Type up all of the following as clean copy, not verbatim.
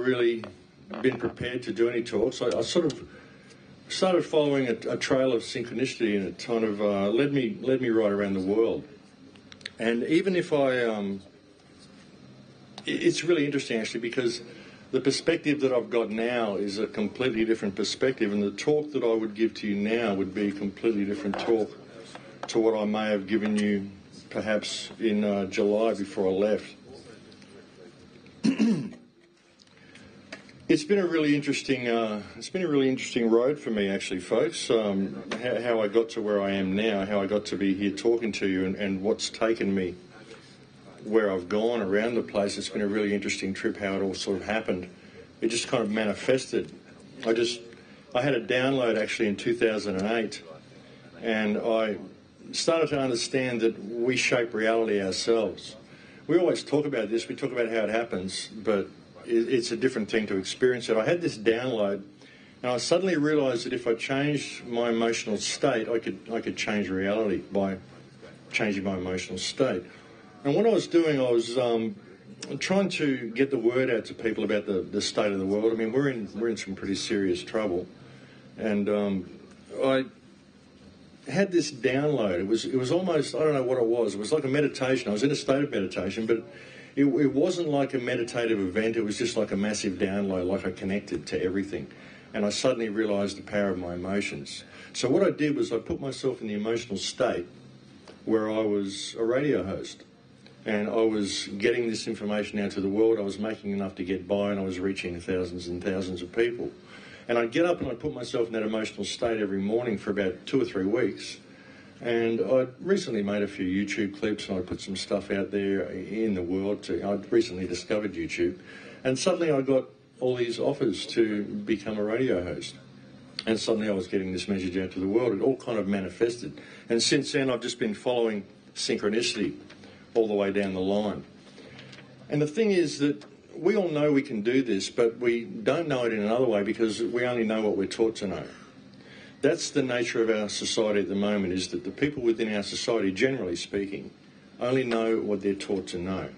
really been prepared to do any talks. I sort of started following a trail of synchronicity, and it kind of led me right around the world. And even if it's really interesting actually, because the perspective that I've got now is a completely different perspective, and the talk that I would give to you now would be a completely different talk to what I may have given you perhaps in July before I left. It's been a really interesting road for me, actually, folks. How I got to where I am now, how I got to be here talking to you, and what's taken me where I've gone around the place. It's been a really interesting trip. How it all sort of happened. It just kind of manifested. I had a download actually in 2008, and I started to understand that we shape reality ourselves. We always talk about this. We talk about how it happens, but it's a different thing to experience it. I had this download, and I suddenly realised that if I changed my emotional state, I could change reality by changing my emotional state. And what I was doing, I was trying to get the word out to people about the state of the world. I mean, we're in some pretty serious trouble, and I had this download. It was almost, I don't know what it was. It was like a meditation. I was in a state of meditation, but it wasn't like a meditative event. It was just like a massive download, like I connected to everything. And I suddenly realised the power of my emotions. So what I did was I put myself in the emotional state where I was a radio host. And I was getting this information out to the world. I was making enough to get by, and I was reaching thousands and thousands of people. And I'd get up and I'd put myself in that emotional state every morning for about 2 or 3 weeks. And I'd recently made a few YouTube clips, and I put some stuff out there in the world. I'd recently discovered YouTube. And suddenly I got all these offers to become a radio host. And suddenly I was getting this message out to the world. It all kind of manifested. And since then I've just been following synchronicity all the way down the line. And the thing is that we all know we can do this, but we don't know it in another way because we only know what we're taught to know. That's the nature of our society at the moment, is that the people within our society, generally speaking, only know what they're taught to know.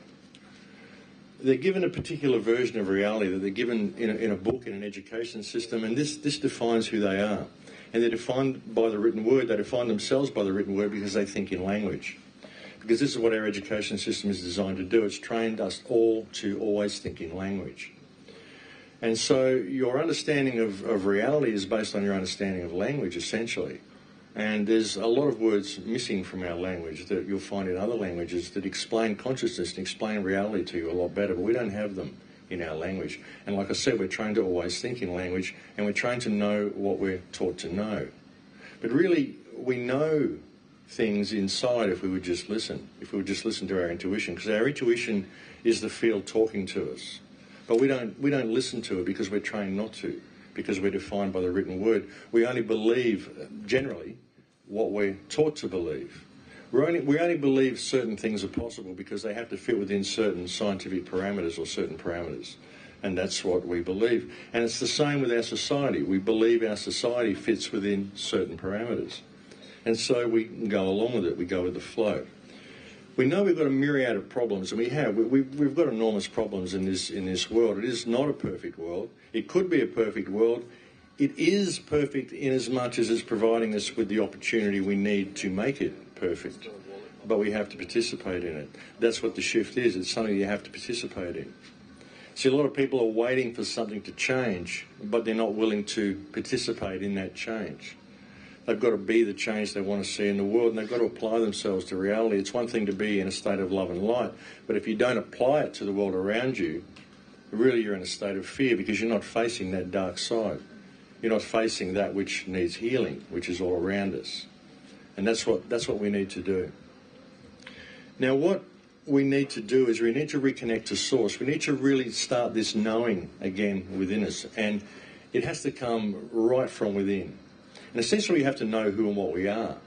They're given a particular version of reality that they're given in a book, in an education system, and this defines who they are. And they're defined by the written word. They define themselves by the written word because they think in language. Because this is what our education system is designed to do. It's trained us all to always think in language. And so your understanding of reality is based on your understanding of language, essentially. And there's a lot of words missing from our language that you'll find in other languages that explain consciousness and explain reality to you a lot better, but we don't have them in our language. And like I said, we're trained to always think in language, and we're trained to know what we're taught to know. But really, we know things inside if we would just listen, to our intuition, because our intuition is the field talking to us. But we don't listen to it because we're trained not to, because we're defined by the written word. We only believe, generally, what we're taught to believe. We only believe certain things are possible because they have to fit within certain scientific parameters or certain parameters. And that's what we believe. And it's the same with our society. We believe our society fits within certain parameters. And so we go along with it. We go with the flow. We know we've got a myriad of problems, and we have. We've got enormous problems in this world. It is not a perfect world. It could be a perfect world. It is perfect in as much as it's providing us with the opportunity we need to make it perfect. But we have to participate in it. That's what the shift is. It's something you have to participate in. See, a lot of people are waiting for something to change, but they're not willing to participate in that change. They've got to be the change they want to see in the world, and they've got to apply themselves to reality. It's one thing to be in a state of love and light, but if you don't apply it to the world around you, really you're in a state of fear because you're not facing that dark side. You're not facing that which needs healing, which is all around us. And that's what we need to do. Now, what we need to do is we need to reconnect to Source. We need to really start this knowing again within us, and it has to come right from within. And essentially, we have to know who and what we are.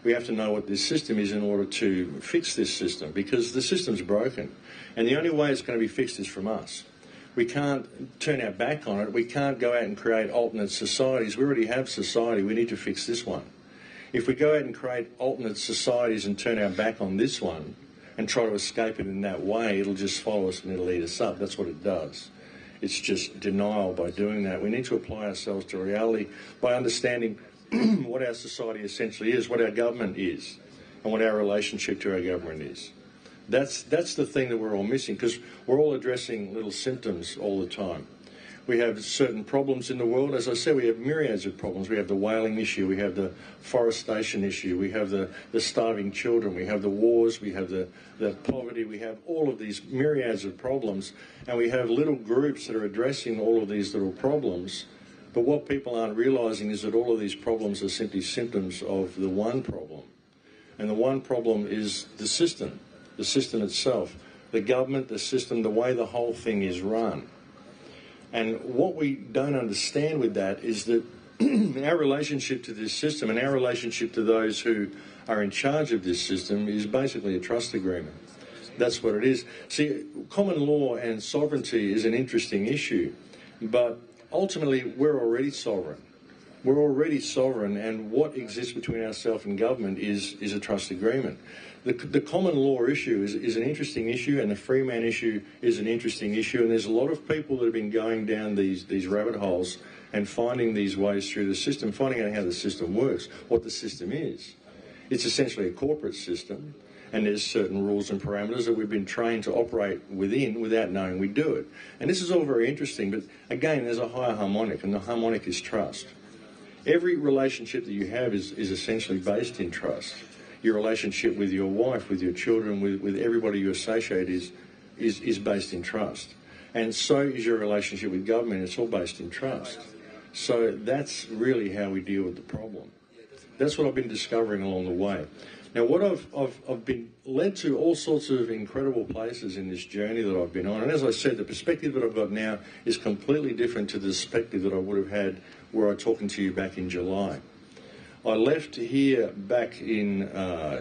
We have to know what this system is in order to fix this system, because the system's broken. And the only way it's going to be fixed is from us. We can't turn our back on it. We can't go out and create alternate societies. We already have society. We need to fix this one. If we go out and create alternate societies and turn our back on this one and try to escape it in that way, it'll just follow us and it'll eat us up. That's what it does. It's just denial by doing that. We need to apply ourselves to reality by understanding what our society essentially is, what our government is, and what our relationship to our government is. That's the thing that we're all missing, because we're all addressing little symptoms all the time. We have certain problems in the world. As I said, we have myriads of problems. We have the whaling issue, we have the forestation issue, we have the starving children, we have the wars, we have the poverty, we have all of these myriads of problems, and we have little groups that are addressing all of these little problems. But what people aren't realising is that all of these problems are simply symptoms of the one problem. And the one problem is the system itself, the government, the system, the way the whole thing is run. And what we don't understand with that is that our relationship to this system and our relationship to those who are in charge of this system is basically a trust agreement. That's what it is. See, common law and sovereignty is an interesting issue, but ultimately we're already sovereign. We're already sovereign, and what exists between ourselves and government is a trust agreement. The common law issue is an interesting issue, and the free man issue is an interesting issue, and there's a lot of people that have been going down these rabbit holes and finding these ways through the system, finding out how the system works, what the system is. It's essentially a corporate system, and there's certain rules and parameters that we've been trained to operate within without knowing we do it. And this is all very interesting, but again, there's a higher harmonic, and the harmonic is trust. Every relationship that you have is essentially based in trust. Your relationship with your wife, with your children, with everybody you associate is based in trust. And so is your relationship with government. It's all based in trust. So that's really how we deal with the problem. That's what I've been discovering along the way. Now, what I've been led to all sorts of incredible places in this journey that I've been on. And as I said, the perspective that I've got now is completely different to the perspective that I would have had were I talking to you back in July. I left here back in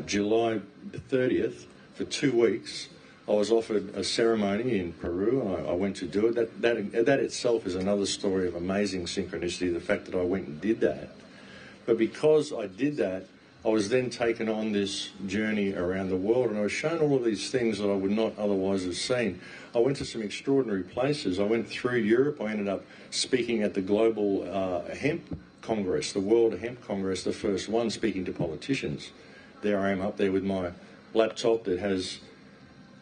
July 30th for 2 weeks. I was offered a ceremony in Peru, and I went to do it. That itself is another story of amazing synchronicity, the fact that I went and did that. But because I did that, I was then taken on this journey around the world, and I was shown all of these things that I would not otherwise have seen. I went to some extraordinary places. I went through Europe. I ended up speaking at the Global Hemp Congress, the World Hemp Congress, the first one, speaking to politicians. There I am up there with my laptop that has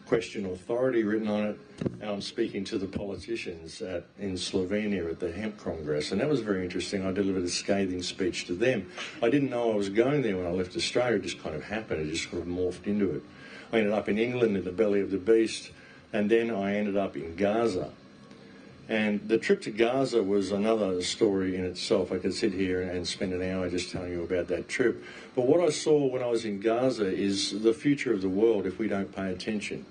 Question Authority written on it, and I'm speaking to the politicians in Slovenia at the Hemp Congress, and that was very interesting. I delivered a scathing speech to them. I didn't know I was going there when I left Australia. It just kind of happened. It just sort of morphed into it. I ended up in England in the belly of the beast, and then I ended up in Gaza. And the trip to Gaza was another story in itself. I could sit here and spend an hour just telling you about that trip. But what I saw when I was in Gaza is the future of the world if we don't pay attention.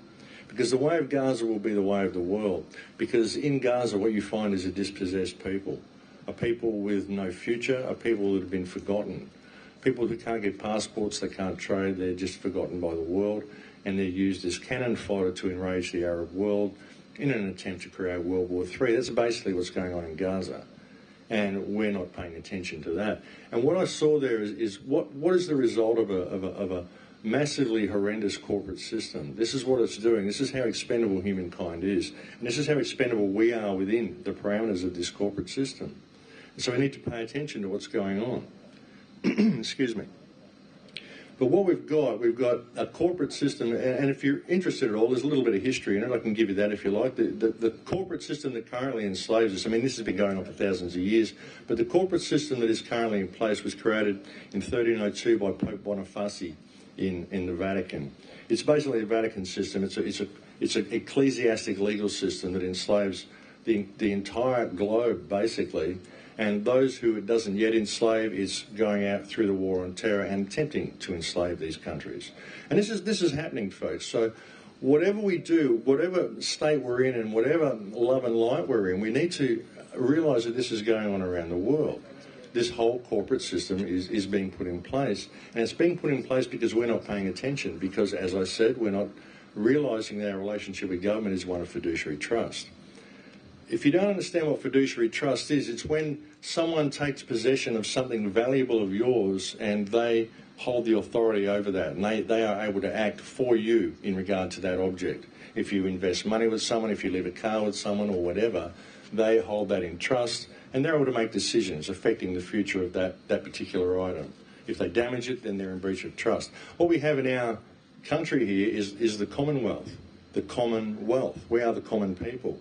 Because the way of Gaza will be the way of the world. Because in Gaza what you find is a dispossessed people. A people with no future, a people that have been forgotten. People who can't get passports, they can't trade, they're just forgotten by the world. And they're used as cannon fodder to enrage the Arab world in an attempt to create World War III. That's basically what's going on in Gaza. And we're not paying attention to that. And what I saw there is what is the result of a massively horrendous corporate system. This is what it's doing. This is how expendable humankind is. And this is how expendable we are within the parameters of this corporate system. So we need to pay attention to what's going on. Excuse me. But what we've got a corporate system, and if you're interested at all, there's a little bit of history in it. I can give you that if you like. The corporate system that currently enslaves us, I mean, this has been going on for thousands of years, but the corporate system that is currently in place was created in 1302 by Pope Boniface in the Vatican. It's basically a Vatican system. It's an ecclesiastic legal system that enslaves the entire globe, basically. And those who it doesn't yet enslave is going out through the war on terror and attempting to enslave these countries. And this is happening, folks. So whatever we do, whatever state we're in and whatever love and light we're in, we need to realise that this is going on around the world. This whole corporate system is being put in place. And it's being put in place because we're not paying attention. Because, as I said, we're not realising that our relationship with government is one of fiduciary trust. If you don't understand what fiduciary trust is, it's when someone takes possession of something valuable of yours and they hold the authority over that, and they are able to act for you in regard to that object. If you invest money with someone, if you leave a car with someone or whatever, They hold that in trust, and they're able to make decisions affecting the future of that particular item. If they damage it, then they're in breach of trust. What we have in our country here is the Commonwealth. The Commonwealth. We are the common people.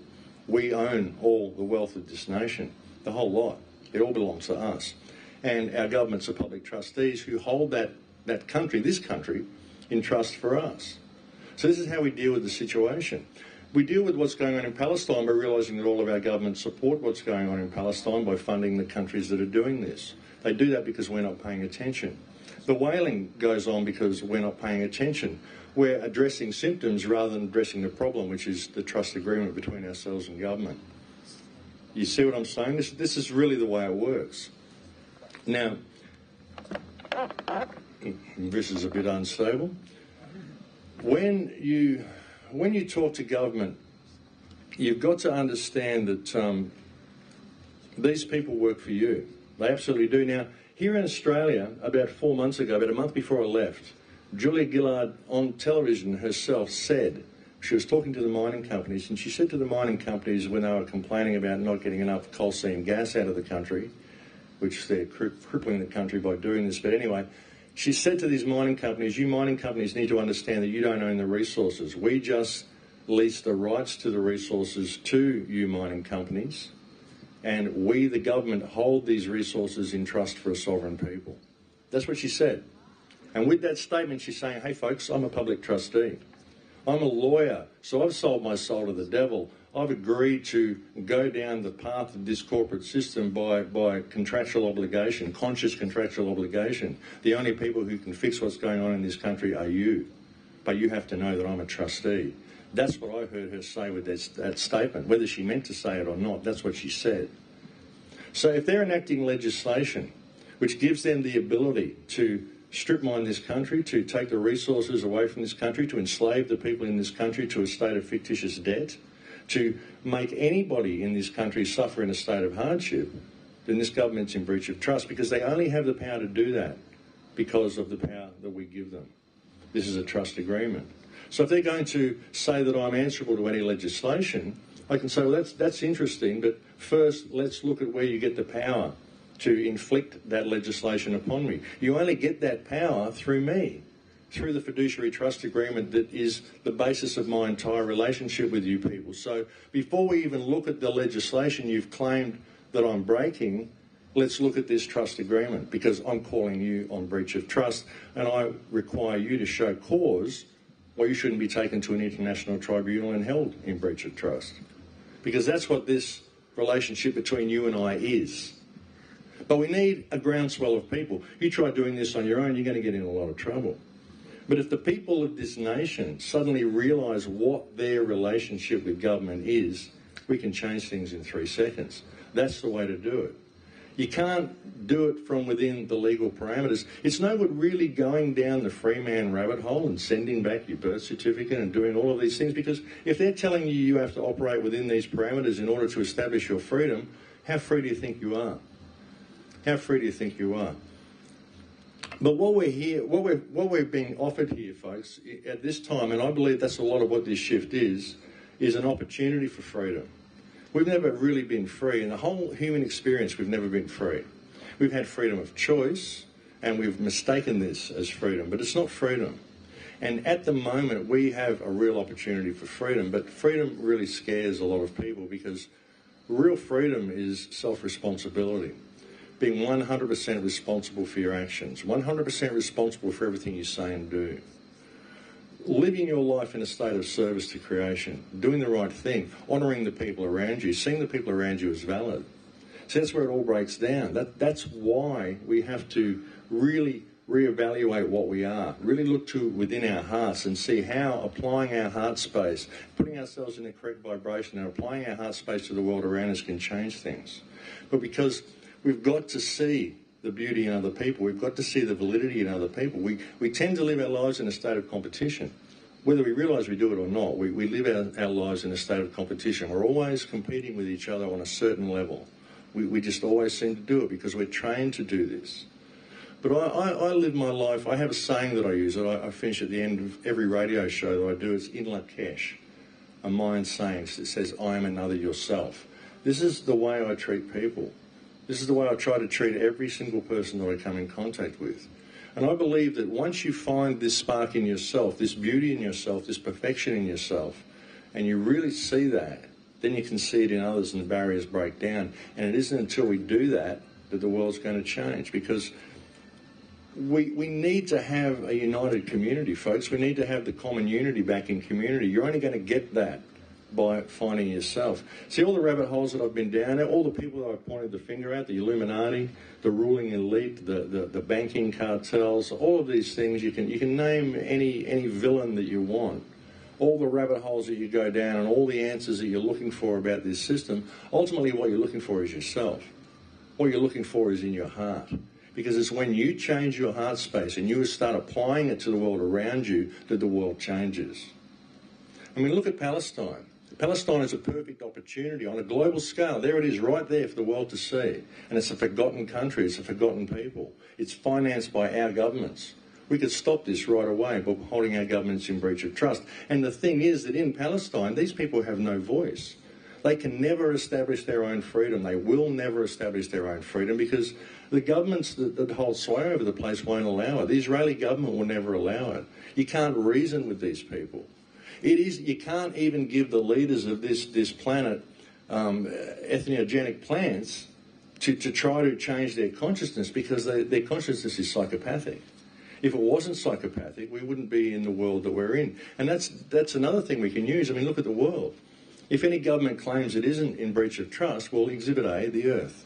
We own all the wealth of this nation, the whole lot. It all belongs to us. And our governments are public trustees who hold that country, this country, in trust for us. So this is how we deal with the situation. We deal with what's going on in Palestine by realising that all of our governments support what's going on in Palestine by funding the countries that are doing this. They do that because we're not paying attention. The whaling goes on because we're not paying attention. We're addressing symptoms rather than addressing the problem, which is the trust agreement between ourselves and government. You see what I'm saying? This is really the way it works. Now, this is a bit unstable. When you talk to government, you've got to understand that these people work for you. They absolutely do. Now, here in Australia, about 4 months ago, about a month before I left, Julia Gillard on television herself said, she was talking to the mining companies, and she said to the mining companies when they were complaining about not getting enough coal seam gas out of the country, which they're crippling the country by doing this, but anyway, she said to these mining companies, you mining companies need to understand that you don't own the resources. We just lease the rights to the resources to you mining companies, and we, the government, hold these resources in trust for a sovereign people. That's what she said. And with that statement, she's saying, hey folks, I'm a public trustee. I'm a lawyer, so I've sold my soul to the devil. I've agreed to go down the path of this corporate system by contractual obligation, conscious contractual obligation. The only people who can fix what's going on in this country are you. But you have to know that I'm a trustee. That's what I heard her say with that statement. Whether she meant to say it or not, that's what she said. So if they're enacting legislation which gives them the ability to strip mine this country, to take the resources away from this country, to enslave the people in this country to a state of fictitious debt, to make anybody in this country suffer in a state of hardship, then this government's in breach of trust, because they only have the power to do that because of the power that we give them. This is a trust agreement. So if they're going to say that I'm answerable to any legislation, I can say, well, that's interesting, but first let's look at where you get the power to inflict that legislation upon me. You only get that power through me, through the fiduciary trust agreement that is the basis of my entire relationship with you people. So before we even look at the legislation you've claimed that I'm breaking, let's look at this trust agreement, because I'm calling you on breach of trust, and I require you to show cause why you shouldn't be taken to an international tribunal and held in breach of trust. Because that's what this relationship between you and I is. But we need a groundswell of people. You try doing this on your own, you're going to get in a lot of trouble. But if the people of this nation suddenly realise what their relationship with government is, we can change things in 3 seconds. That's the way to do it. You can't do it from within the legal parameters. It's no good really going down the free man rabbit hole and sending back your birth certificate and doing all of these things, because if they're telling you you have to operate within these parameters in order to establish your freedom, how free do you think you are? How free do you think you are? But what we're being offered here, folks, at this time, and I believe that's a lot of what this shift is an opportunity for freedom. We've never really been free. In the whole human experience, we've never been free. We've had freedom of choice, and we've mistaken this as freedom, but it's not freedom. And at the moment, we have a real opportunity for freedom, but freedom really scares a lot of people, because real freedom is self-responsibility. Being 100% responsible for your actions, 100% responsible for everything you say and do. Living your life in a state of service to creation, doing the right thing, honouring the people around you, seeing the people around you as valid. So that's where it all breaks down. That's why we have to really reevaluate what we are, really look to within our hearts and see how applying our heart space, putting ourselves in the correct vibration and applying our heart space to the world around us can change things. But because we've got to see the beauty in other people, we've got to see the validity in other people. We tend to live our lives in a state of competition. Whether we realise we do it or not, we live our lives in a state of competition. We're always competing with each other on a certain level. We just always seem to do it because we're trained to do this. But I live my life, I have a saying that I use, that I finish at the end of every radio show that I do. It's in Lakesh, a mind saying. It says, I am another yourself. This is the way I treat people. This is the way I try to treat every single person that I come in contact with. And I believe that once you find this spark in yourself, this beauty in yourself, this perfection in yourself, and you really see that, then you can see it in others and the barriers break down. And it isn't until we do that that the world's going to change, because we need to have a united community, folks. We need to have the common unity back in community. You're only going to get that by finding yourself. See all the rabbit holes that I've been down there, all the people that I've pointed the finger at, the Illuminati, the ruling elite, the banking cartels, all of these things, you can name any villain that you want. All the rabbit holes that you go down and all the answers that you're looking for about this system, ultimately what you're looking for is yourself. What you're looking for is in your heart. Because it's when you change your heart space and you start applying it to the world around you that the world changes. I mean, look at Palestine. Palestine is a perfect opportunity on a global scale. There it is right there for the world to see. And it's a forgotten country. It's a forgotten people. It's financed by our governments. We could stop this right away by holding our governments in breach of trust. And the thing is that in Palestine, these people have no voice. They can never establish their own freedom. They will never establish their own freedom because the governments that hold sway over the place won't allow it. The Israeli government will never allow it. You can't reason with these people. You can't even give the leaders of this planet ethnogenic plants to try to change their consciousness, because their consciousness is psychopathic. If it wasn't psychopathic, we wouldn't be in the world that we're in. And that's another thing we can use. I mean, look at the world. If any government claims it isn't in breach of trust, well, Exhibit A, the Earth.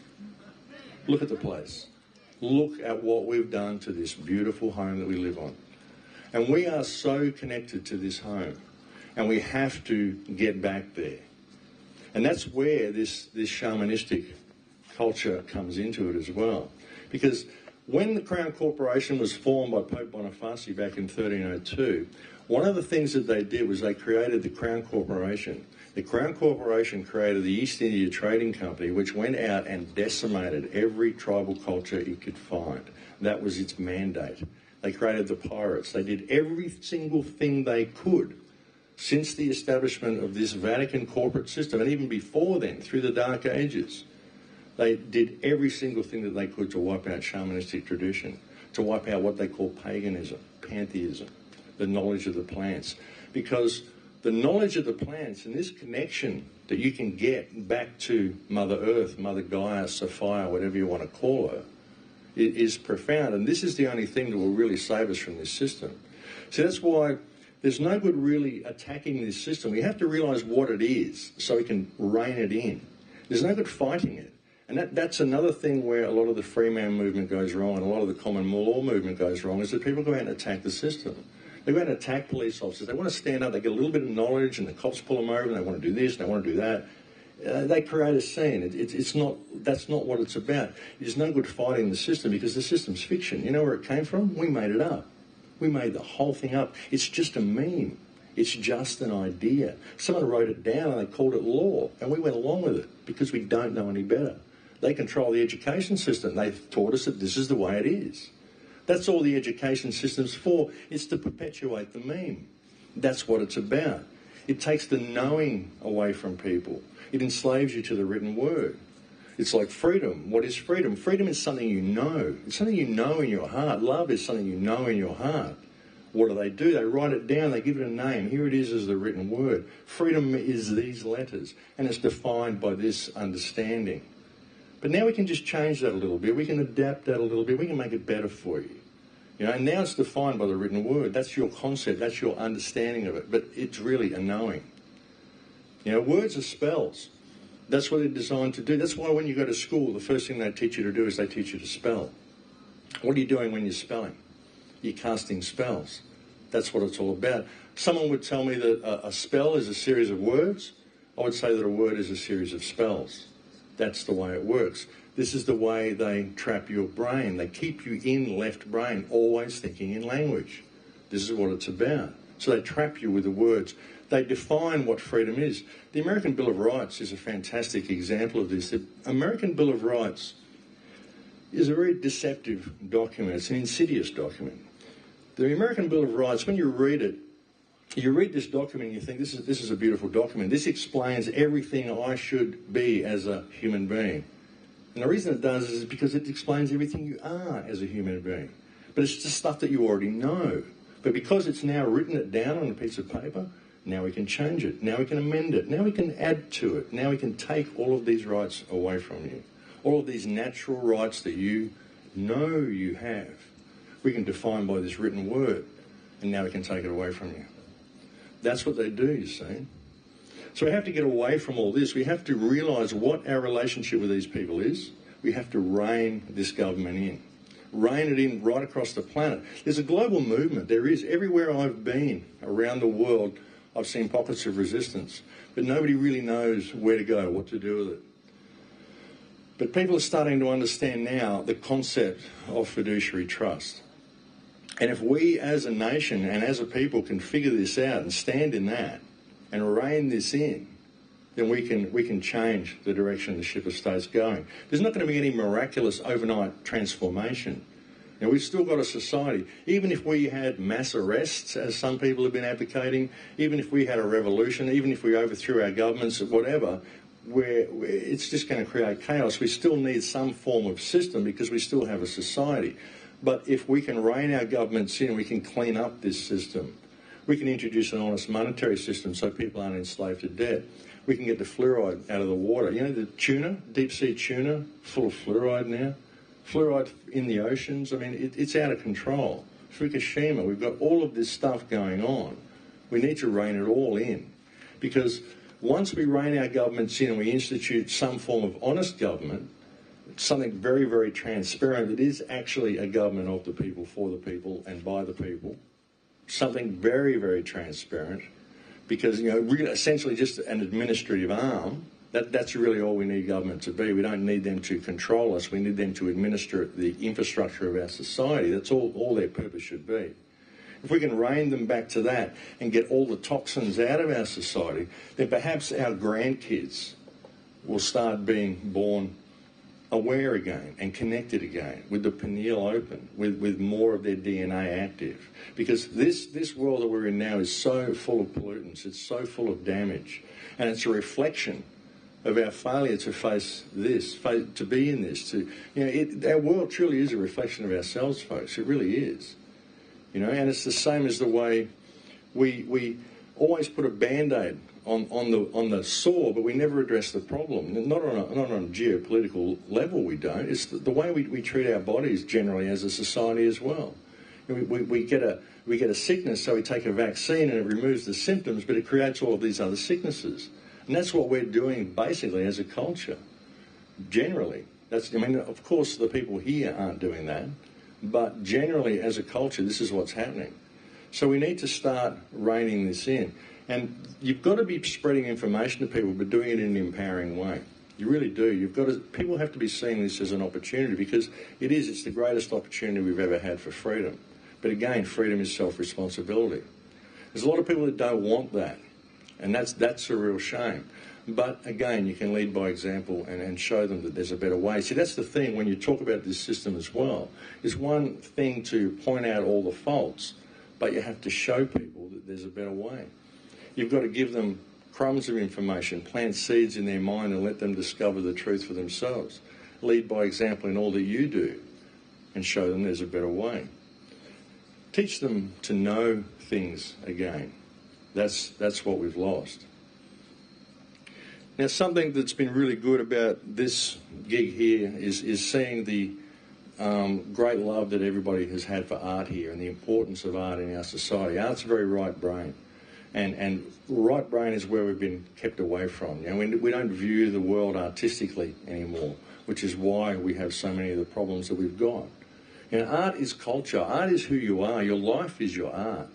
Look at the place. Look at what we've done to this beautiful home that we live on. And we are so connected to this home. And we have to get back there. And that's where this shamanistic culture comes into it as well. Because when the Crown Corporation was formed by Pope Boniface back in 1302, one of the things that they did was they created the Crown Corporation. The Crown Corporation created the East India Trading Company, which went out and decimated every tribal culture it could find. That was its mandate. They created the pirates. They did every single thing they could since the establishment of this Vatican corporate system, and even before then, through the Dark Ages. They did every single thing that they could to wipe out shamanistic tradition, to wipe out what they call paganism, pantheism, the knowledge of the plants. Because the knowledge of the plants and this connection that you can get back to Mother Earth, Mother Gaia, Sophia, whatever you want to call her, it is profound. And this is the only thing that will really save us from this system. So that's why there's no good really attacking this system. We have to realise what it is so we can rein it in. There's no good fighting it. And that's another thing where a lot of the free man movement goes wrong and a lot of the common law movement goes wrong, is that people go out and attack the system. They go out and attack police officers. They want to stand up, they get a little bit of knowledge and the cops pull them over and they want to do this and they want to do that. They create a scene. That's not what it's about. There's no good fighting the system because the system's fiction. You know where it came from? We made it up. We made the whole thing up. It's just a meme. It's just an idea. Someone wrote it down and they called it law, and we went along with it because we don't know any better. They control the education system. They've taught us that this is the way it is. That's all the education system's for. It's to perpetuate the meme. That's what it's about. It takes the knowing away from people. It enslaves you to the written word. It's like freedom. What is freedom? Freedom is something you know. It's something you know in your heart. Love is something you know in your heart. What do? They write it down. They give it a name. Here it is as the written word. Freedom is these letters, and it's defined by this understanding. But now we can just change that a little bit. We can adapt that a little bit. We can make it better for you. You know, and now it's defined by the written word. That's your concept. That's your understanding of it. But it's really a knowing. You know, words are spells. That's what they're designed to do. That's why when you go to school, the first thing they teach you to do is they teach you to spell. What are you doing when you're spelling? You're casting spells. That's what it's all about. Someone would tell me that a spell is a series of words. I would say that a word is a series of spells. That's the way it works. This is the way they trap your brain. They keep you in left brain, always thinking in language. This is what it's about. So they trap you with the words. They define what freedom is. The American Bill of Rights is a fantastic example of this. The American Bill of Rights is a very deceptive document. It's an insidious document. The American Bill of Rights, when you read it, You read this document and you think, this is a beautiful document. This explains everything I should be as a human being. And the reason it does is because it explains everything you are as a human being. But it's just stuff that you already know. But because it's now written it down on a piece of paper, now we can change it. Now we can amend it. Now we can add to it. Now we can take all of these rights away from you. All of these natural rights that you know you have, we can define by this written word. And now we can take it away from you. That's what they do, you see. So we have to get away from all this. We have to realise what our relationship with these people is. We have to rein this government in. Rein it in right across the planet. There's a global movement. There is. Everywhere I've been around the world, I've seen pockets of resistance. But nobody really knows where to go, what to do with it. But people are starting to understand now the concept of fiduciary trust. And if we as a nation and as a people can figure this out and stand in that and rein this in, then we can change the direction the ship of state's going. There's not going to be any miraculous overnight transformation. Now, we've still got a society. Even if we had mass arrests, as some people have been advocating, even if we had a revolution, even if we overthrew our governments or whatever, it's just going to create chaos. We still need some form of system because we still have a society. But if we can rein our governments in, we can clean up this system. We can introduce an honest monetary system so people aren't enslaved to debt. We can get the fluoride out of the water. You know, the tuna, deep-sea tuna, full of fluoride now. Fluoride in the oceans. I mean, it's out of control. Fukushima, we've got all of this stuff going on. We need to rein it all in. Because once we rein our governments in and we institute some form of honest government, something very, very transparent that is actually a government of the people, for the people, and by the people, something very, very transparent, because, you know, really, essentially just an administrative arm, that's really all we need government to be. We don't need them to control us. We need them to administer the infrastructure of our society. That's all their purpose should be. If we can rein them back to that and get all the toxins out of our society, then perhaps our grandkids will start being born aware again and connected again, with the pineal open, with more of their DNA active. Because this world that we're in now is so full of pollutants, it's so full of damage, and it's a reflection of our failure to face this, to be in this. Our world truly is a reflection of ourselves, folks. It really is. You know, and it's the same as the way we always put a Band-Aid on the sore, but we never address the problem. Not on a geopolitical level, we don't. It's the way we treat our bodies generally as a society as well. We get a sickness, so we take a vaccine and it removes the symptoms, but it creates all of these other sicknesses. And that's what we're doing basically as a culture. Generally, of course, the people here aren't doing that, but generally as a culture, this is what's happening. So we need to start reining this in. And you've got to be spreading information to people, but doing it in an empowering way. You really do. People have to be seeing this as an opportunity, because it's the greatest opportunity we've ever had for freedom. But again, freedom is self-responsibility. There's a lot of people that don't want that, and that's a real shame. But again, you can lead by example and show them that there's a better way. See, that's the thing when you talk about this system as well. It's one thing to point out all the faults, but you have to show people that there's a better way. You've got to give them crumbs of information, plant seeds in their mind and let them discover the truth for themselves. Lead by example in all that you do and show them there's a better way. Teach them to know things again. That's what we've lost. Now, something that's been really good about this gig here is seeing the great love that everybody has had for art here and the importance of art in our society. Art's very right brain. And right brain is where we've been kept away from. You know, we don't view the world artistically anymore, which is why we have so many of the problems that we've got. You know, art is culture. Art is who you are. Your life is your art.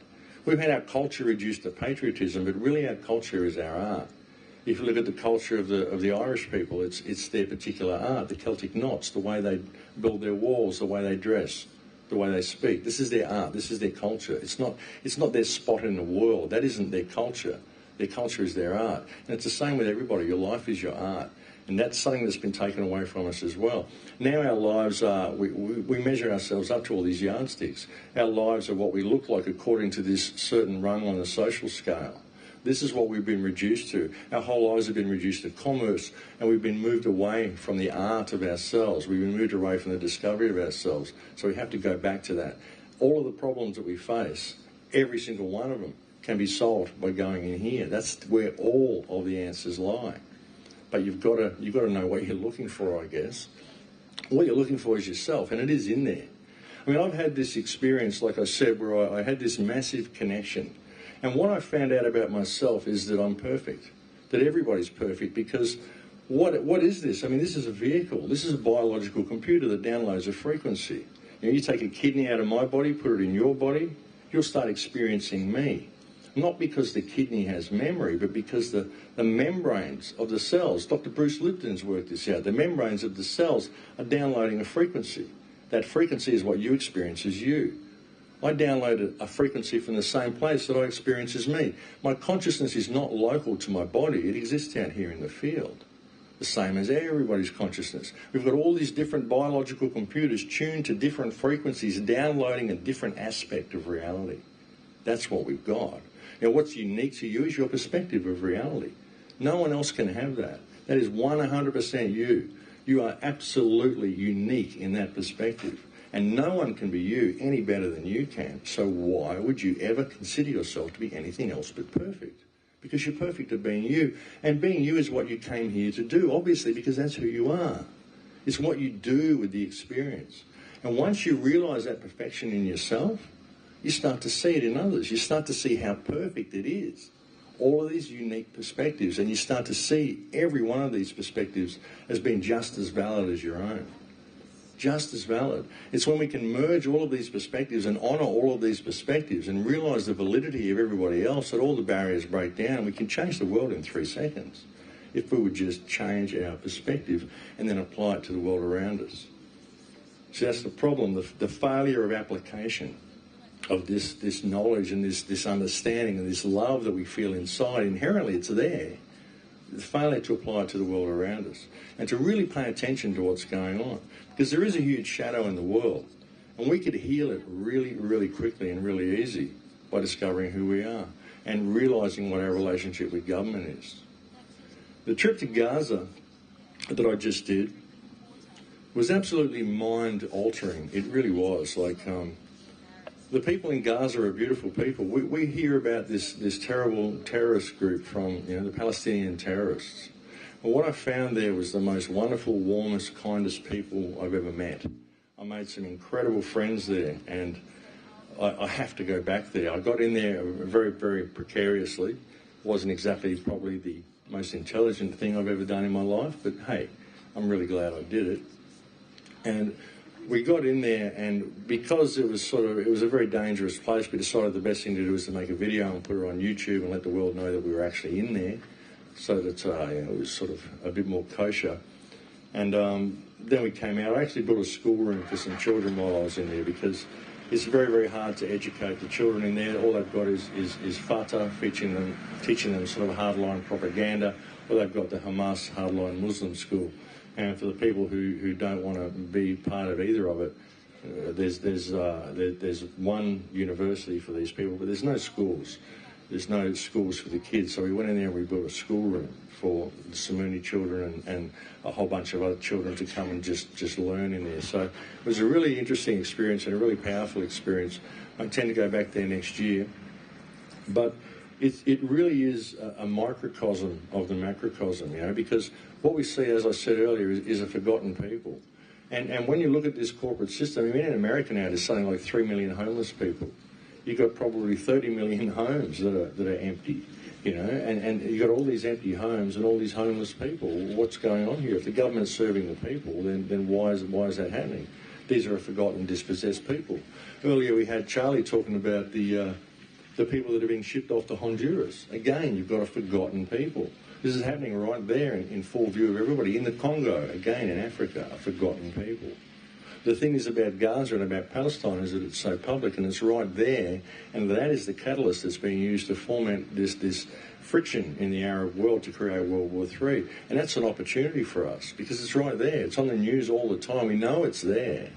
We've had our culture reduced to patriotism, but really our culture is our art. If you look at the culture of the Irish people, it's their particular art, the Celtic knots, the way they build their walls, the way they dress, the way they speak. This is their art. This is their culture. It's not their spot in the world. That isn't their culture. Their culture is their art. And it's the same with everybody. Your life is your art. And that's something that's been taken away from us as well. Now our lives are, we measure ourselves up to all these yardsticks. Our lives are what we look like according to this certain rung on the social scale. This is what we've been reduced to. Our whole lives have been reduced to commerce, and we've been moved away from the art of ourselves. We've been moved away from the discovery of ourselves. So we have to go back to that. All of the problems that we face, every single one of them, can be solved by going in here. That's where all of the answers lie. But you've got to know what you're looking for, I guess. What you're looking for is yourself, and it is in there. I mean, I've had this experience, like I said, where I had this massive connection. And what I found out about myself is that I'm perfect, that everybody's perfect, because what is this? I mean, this is a vehicle. This is a biological computer that downloads a frequency. You take a kidney out of my body, put it in your body, you'll start experiencing me. Not because the kidney has memory, but because the membranes of the cells, Dr. Bruce Lipton's worked this out, the membranes of the cells are downloading a frequency. That frequency is what you experience as you. I downloaded a frequency from the same place that I experience as me. My consciousness is not local to my body, it exists out here in the field. The same as everybody's consciousness. We've got all these different biological computers tuned to different frequencies, downloading a different aspect of reality. That's what we've got. Now, what's unique to you is your perspective of reality. No one else can have that. That is 100% you. You are absolutely unique in that perspective. And no one can be you any better than you can. So why would you ever consider yourself to be anything else but perfect? Because you're perfect at being you. And being you is what you came here to do, obviously, because that's who you are. It's what you do with the experience. And once you realise that perfection in yourself, you start to see it in others. You start to see how perfect it is. All of these unique perspectives, and you start to see every one of these perspectives as being just as valid as your own. Just as valid. It's when we can merge all of these perspectives and honour all of these perspectives and realise the validity of everybody else that all the barriers break down, and we can change the world in 3 seconds if we would just change our perspective and then apply it to the world around us. So that's the problem, the failure of application of this knowledge and this understanding and this love that we feel inside. Inherently it's there. The failure to apply it to the world around us and to really pay attention to what's going on. Because there is a huge shadow in the world, and we could heal it really, really quickly and really easy by discovering who we are and realising what our relationship with government is. The trip to Gaza that I just did was absolutely mind-altering. It really was. The people in Gaza are beautiful people. We hear about this terrible terrorist group from the Palestinian terrorists. Well, what I found there was the most wonderful, warmest, kindest people I've ever met. I made some incredible friends there, and I have to go back there. I got in there very, very precariously. Wasn't exactly probably the most intelligent thing I've ever done in my life, but hey, I'm really glad I did it. And we got in there, and because it was a very dangerous place, we decided the best thing to do was to make a video and put it on YouTube and let the world know that we were actually in there, so that it was sort of a bit more kosher. And then we came out. I actually built a schoolroom for some children while I was in there, because it's very, very hard to educate the children in there. All they've got is Fatah teaching them sort of hardline propaganda, or they've got the Hamas hardline Muslim school. And for the people who don't want to be part of either of it, there's one university for these people, but there's no schools. There's no schools for the kids. So we went in there and we built a schoolroom for the Samuni children and a whole bunch of other children to come and just learn in there. So it was a really interesting experience and a really powerful experience. I intend to go back there next year. But it really is a microcosm of the macrocosm, because what we see, as I said earlier, is a forgotten people. And when you look at this corporate system, I mean, in America now, there's something like 3 million homeless people. You've got probably 30 million homes that are empty, and you've got all these empty homes and all these homeless people. What's going on here? If the government's serving the people, then why is that happening? These are a forgotten, dispossessed people. Earlier we had Charlie talking about the people that are being shipped off to Honduras. Again, you've got a forgotten people. This is happening right there in full view of everybody. In the Congo, again, in Africa, a forgotten people. The thing is about Gaza and about Palestine is that it's so public and it's right there, and that is the catalyst that's being used to foment this friction in the Arab world to create World War III. And that's an opportunity for us because it's right there. It's on the news all the time. We know it's there.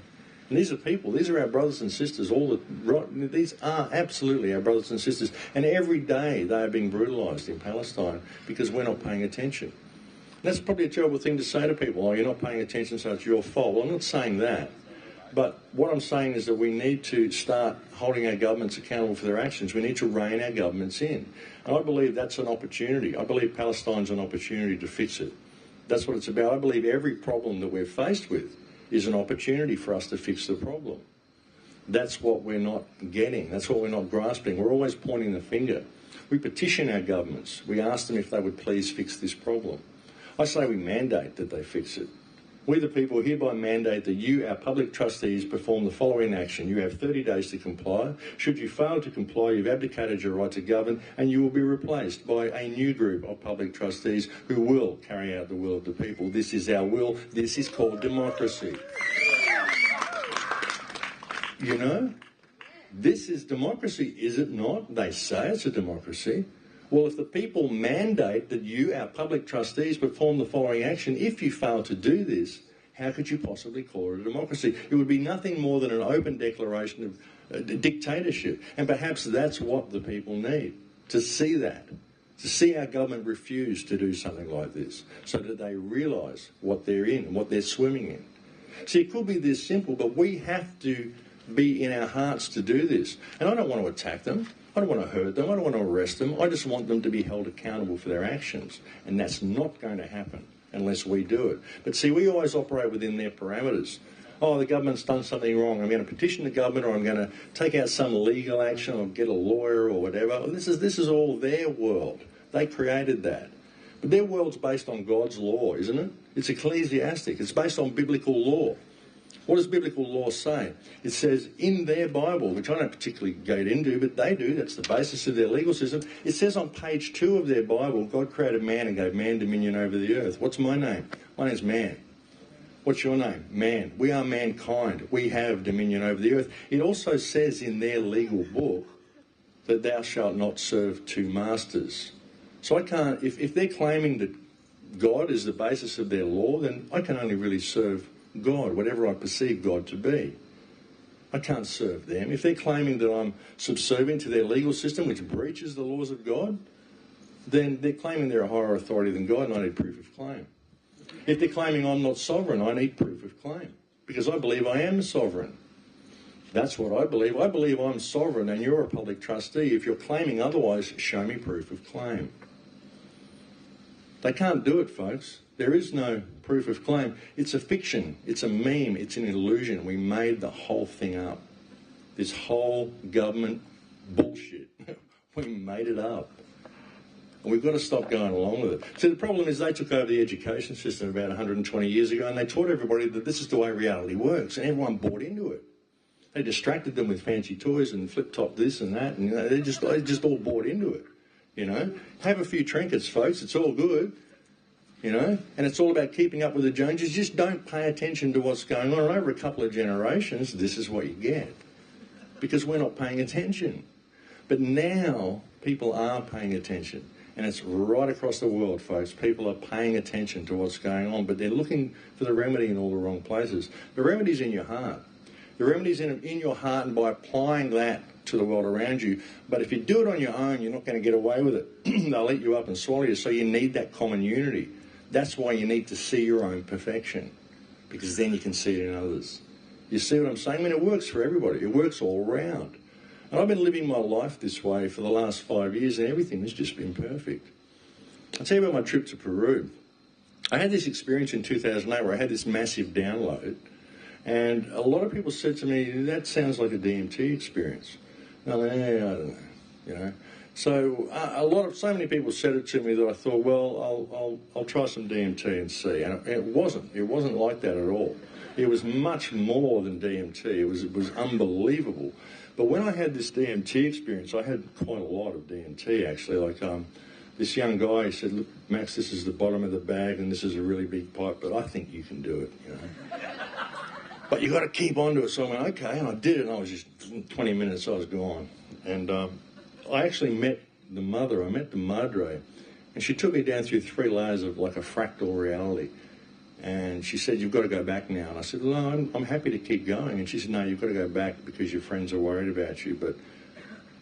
And these are people, these are our brothers and sisters, these are absolutely our brothers and sisters. And every day they are being brutalised in Palestine because we're not paying attention. And that's probably a terrible thing to say to people, oh, you're not paying attention, so it's your fault. Well, I'm not saying that. But what I'm saying is that we need to start holding our governments accountable for their actions. We need to rein our governments in. And I believe that's an opportunity. I believe Palestine's an opportunity to fix it. That's what it's about. I believe every problem that we're faced with is an opportunity for us to fix the problem. That's what we're not getting. That's what we're not grasping. We're always pointing the finger. We petition our governments. We ask them if they would please fix this problem. I say we mandate that they fix it. We, the people, hereby mandate that you, our public trustees, perform the following action. You have 30 days to comply. Should you fail to comply, you've abdicated your right to govern, and you will be replaced by a new group of public trustees who will carry out the will of the people. This is our will. This is called democracy. You know, this is democracy, is it not? They say it's a democracy. Well, if the people mandate that you, our public trustees, perform the following action, if you fail to do this, how could you possibly call it a democracy? It would be nothing more than an open declaration of dictatorship. And perhaps that's what the people need, to see that, to see our government refuse to do something like this, so that they realise what they're in and what they're swimming in. See, it could be this simple, but we have to be in our hearts to do this. And I don't want to attack them. I don't want to hurt them. I don't want to arrest them. I just want them to be held accountable for their actions. And that's not going to happen unless we do it. But see, we always operate within their parameters. Oh, the government's done something wrong. I'm going to petition the government, or I'm going to take out some legal action, or get a lawyer or whatever. This is all their world. They created that. But their world's based on God's law, isn't it? It's ecclesiastic. It's based on biblical law. What does biblical law say? It says in their Bible, which I don't particularly get into, but they do, that's the basis of their legal system. It says on page 2 of their Bible, God created man and gave man dominion over the earth. What's my name? My name's man. What's your name? Man. We are mankind. We have dominion over the earth. It also says in their legal book that thou shalt not serve two masters. So I can't, if they're claiming that God is the basis of their law, then I can only really serve God, whatever I perceive God to be. I can't serve them. If they're claiming that I'm subservient to their legal system, which breaches the laws of God, then they're claiming they're a higher authority than God, and I need proof of claim. If they're claiming I'm not sovereign, I need proof of claim, because I believe I am sovereign. That's what I believe. I believe I'm sovereign and you're a public trustee. If you're claiming otherwise, show me proof of claim. They can't do it, folks. There is no proof of claim. It's a fiction. It's a meme. It's an illusion. We made the whole thing up. This whole government bullshit. We made it up. And we've got to stop going along with it. See, the problem is they took over the education system about 120 years ago, and they taught everybody that this is the way reality works, and everyone bought into it. They distracted them with fancy toys and flip-top this and that, and they just all bought into it. You know, have a few trinkets, folks. It's all good. You know, and it's all about keeping up with the Joneses. Just don't pay attention to what's going on. And over a couple of generations, this is what you get, because we're not paying attention. But now people are paying attention, and it's right across the world, folks. People are paying attention to what's going on, but they're looking for the remedy in all the wrong places. The remedy's in your heart. The remedy's in your heart, and by applying that to the world around you. But if you do it on your own, you're not going to get away with it. They'll eat you up and swallow you, so you need that common unity. That's why you need to see your own perfection, because then you can see it in others. You see what I'm saying? I mean, it works for everybody. It works all around. And I've been living my life this way for the last 5 years, and everything has just been perfect. I'll tell you about my trip to Peru. I had this experience in 2008 where I had this massive download, and a lot of people said to me, that sounds like a DMT experience. And I'm like, I don't know, you know. So so many people said it to me that I thought, well, I'll try some DMT and see. And it wasn't like that at all. It was much more than DMT. It was unbelievable. But when I had this DMT experience, I had quite a lot of DMT actually. Like this young guy, he said, look, Max, this is the bottom of the bag and this is a really big pipe, but I think you can do it, you know. but you got to keep on to it. So I went, okay, and I did it, and I was just, in 20 minutes I was gone. And I actually met the mother, I met the madre, and she took me down through 3 layers of like a fractal reality. And she said, you've got to go back now. And I said, well, no, I'm happy to keep going. And she said, no, you've got to go back because your friends are worried about you, but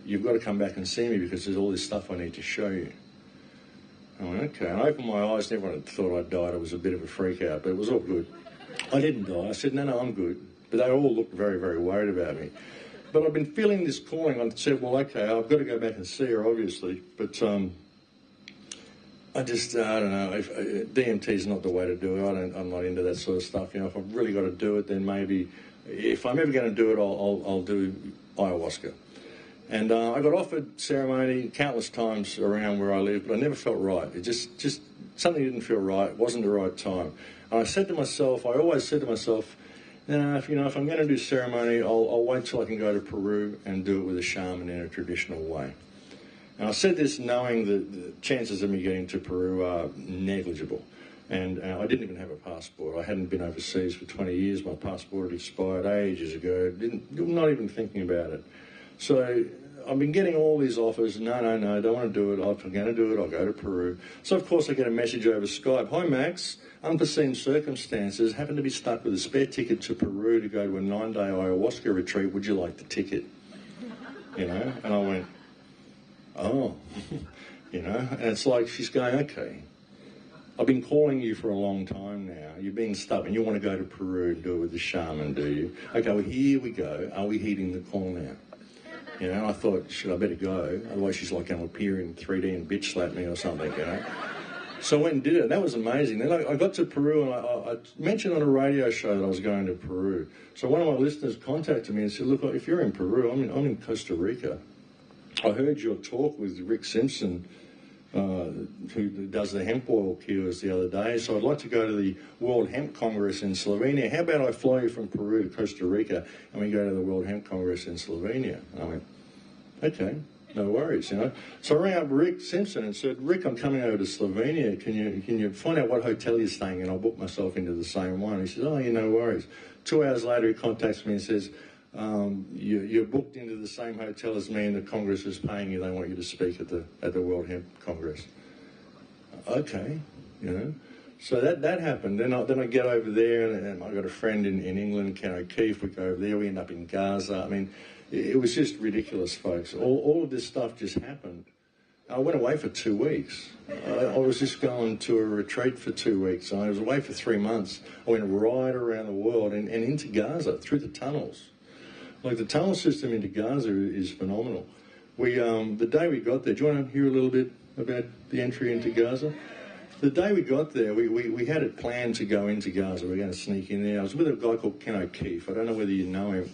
you've got to come back and see me because there's all this stuff I need to show you. I went, okay. And I opened my eyes and everyone thought I'd died. It was a bit of a freak out, but it was all good. I didn't die. I said, no, I'm good. But they all looked very, very worried about me. But I've been feeling this calling. I said, well, okay, I've got to go back and see her, obviously. But I don't know. DMT is not the way to do it. I'm not into that sort of stuff. You know, if I've really got to do it, then maybe if I'm ever going to do it, I'll do ayahuasca. And I got offered ceremony countless times around where I live, but I never felt right. It just something didn't feel right. It wasn't the right time. And I said to myself, I always said to myself, nah, if I'm going to do ceremony, I'll wait till I can go to Peru and do it with a shaman in a traditional way. And I said this knowing that the chances of me getting to Peru are negligible. And I didn't even have a passport. I hadn't been overseas for 20 years. My passport had expired ages ago. Not even thinking about it. So I've been getting all these offers. No, don't want to do it. If I'm going to do it, I'll go to Peru. So, of course, I get a message over Skype. Hi, Max. Unforeseen circumstances. Happen to be stuck with a spare ticket to Peru to go to a 9-day ayahuasca retreat. Would you like the ticket? You know? And I went, oh. You know? And it's like she's going, okay. I've been calling you for a long time now. You've been stubborn. You want to go to Peru and do it with the shaman, do you? Okay, well, here we go. Are we heeding the call now? You know, I thought, should I better go? Otherwise she's like going to appear in 3D and bitch slap me or something, you know. So I went and did it, and that was amazing. Then I got to Peru, and I mentioned on a radio show that I was going to Peru. So one of my listeners contacted me and said, look, if you're in Peru, I'm in Costa Rica. I heard your talk with Rick Simpson, who does the hemp oil cures the other day, so I'd like to go to the World Hemp Congress in Slovenia. How about I fly you from Peru to Costa Rica and we go to the World Hemp Congress in Slovenia? And I went, okay, no worries, you know. So I rang up Rick Simpson and said, Rick, I'm coming over to Slovenia. Can you find out what hotel you're staying in? I'll book myself into the same one. He said, oh, yeah, no worries. 2 hours later, he contacts me and says, you're booked into the same hotel as me and the Congress is paying you. They want you to speak at the World Hemp Congress. Okay, you know. So that happened. Then I get over there and I got a friend in England, Ken O'Keefe. We go over there. We end up in Gaza. I mean, it was just ridiculous, folks. All of this stuff just happened. I went away for 2 weeks. I was just going to a retreat for 2 weeks. I was away for 3 months. I went right around the world and into Gaza, through the tunnels. Like, the tunnel system into Gaza is phenomenal. The day we got there, do you want to hear a little bit about the entry into Gaza? The day we got there, we had it planned to go into Gaza. We were going to sneak in there. I was with a guy called Ken O'Keefe. I don't know whether you know him.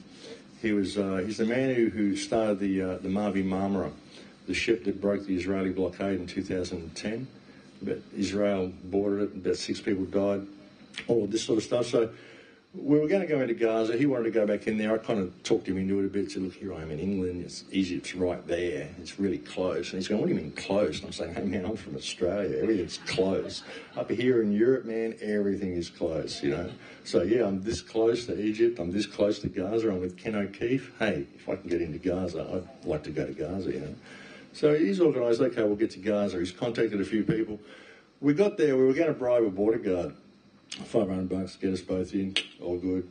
He's the man who started the Mavi Marmara, the ship that broke the Israeli blockade in 2010. Israel boarded it, about 6 people died, all of this sort of stuff. So we were going to go into Gaza. He wanted to go back in there. I kind of talked him into it a bit. Said, look, here I am in England. Egypt's right there. It's really close. And he's going, what do you mean close? And I'm saying, hey, man, I'm from Australia. Everything's close. Up here in Europe, man, everything is close, you know. So, yeah, I'm this close to Egypt. I'm this close to Gaza. I'm with Ken O'Keefe. Hey, if I can get into Gaza, I'd like to go to Gaza, you know. So he's organised, okay, we'll get to Gaza. He's contacted a few people. We got there. We were going to bribe a border guard. $500, get us both in, all good.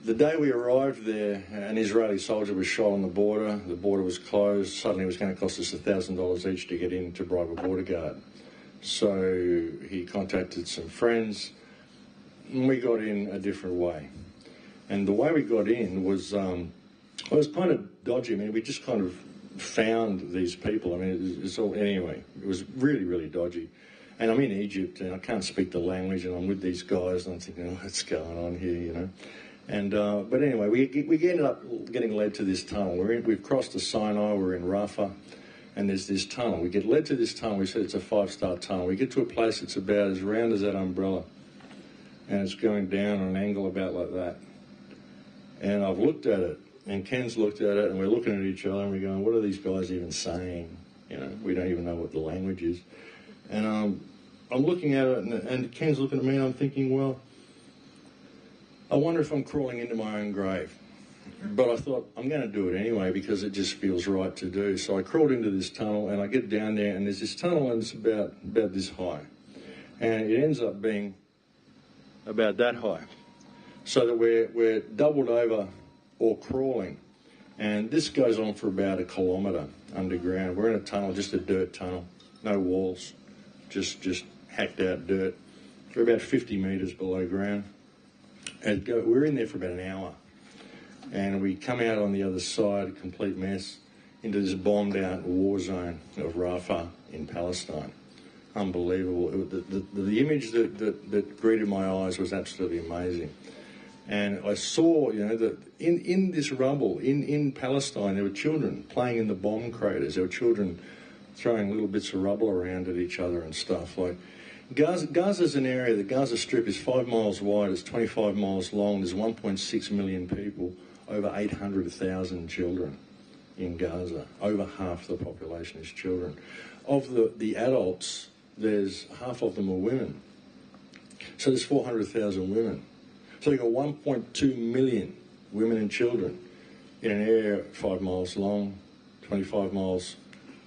The day we arrived there, an Israeli soldier was shot on the border was closed, suddenly it was going to cost us $1,000 each to get in to bribe a border guard. So he contacted some friends, and we got in a different way. And the way we got in was kind of dodgy. I mean, we just kind of found these people. I mean, it's all, anyway, it was really, really dodgy. And I'm in Egypt, and I can't speak the language, and I'm with these guys, and I'm thinking, oh, what's going on here, you know? And but anyway, we ended up getting led to this tunnel. We've crossed the Sinai, we're in Rafah, and there's this tunnel. We get led to this tunnel. We said it's a 5-star tunnel. We get to a place that's about as round as that umbrella, and it's going down on an angle about like that. And I've looked at it, and Ken's looked at it, and we're looking at each other, and we're going, what are these guys even saying? You know, we don't even know what the language is. And I'm looking at it, and Ken's looking at me, and I'm thinking, well, I wonder if I'm crawling into my own grave. But I thought, I'm going to do it anyway because it just feels right to do. So I crawled into this tunnel and I get down there and there's this tunnel and it's about this high. And it ends up being about that high. So that we're doubled over or crawling. And this goes on for about 1 kilometre underground. We're in a tunnel, just a dirt tunnel, no walls, just hacked out dirt. We're about 50 metres below ground. And we're in there for about an hour. And we come out on the other side, a complete mess, into this bombed out war zone of Rafah in Palestine. Unbelievable. The image that greeted my eyes was absolutely amazing. And I saw, that in this rubble, in Palestine, there were children playing in the bomb craters. There were children throwing little bits of rubble around at each other and stuff. Like Gaza's an area, the Gaza Strip is 5 miles wide, it's 25 miles long, there's 1.6 million people, over 800,000 children in Gaza. Over half the population is children. Of the adults, there's half of them are women. So there's 400,000 women. So you've got 1.2 million women and children in an area 5 miles long, 25 miles,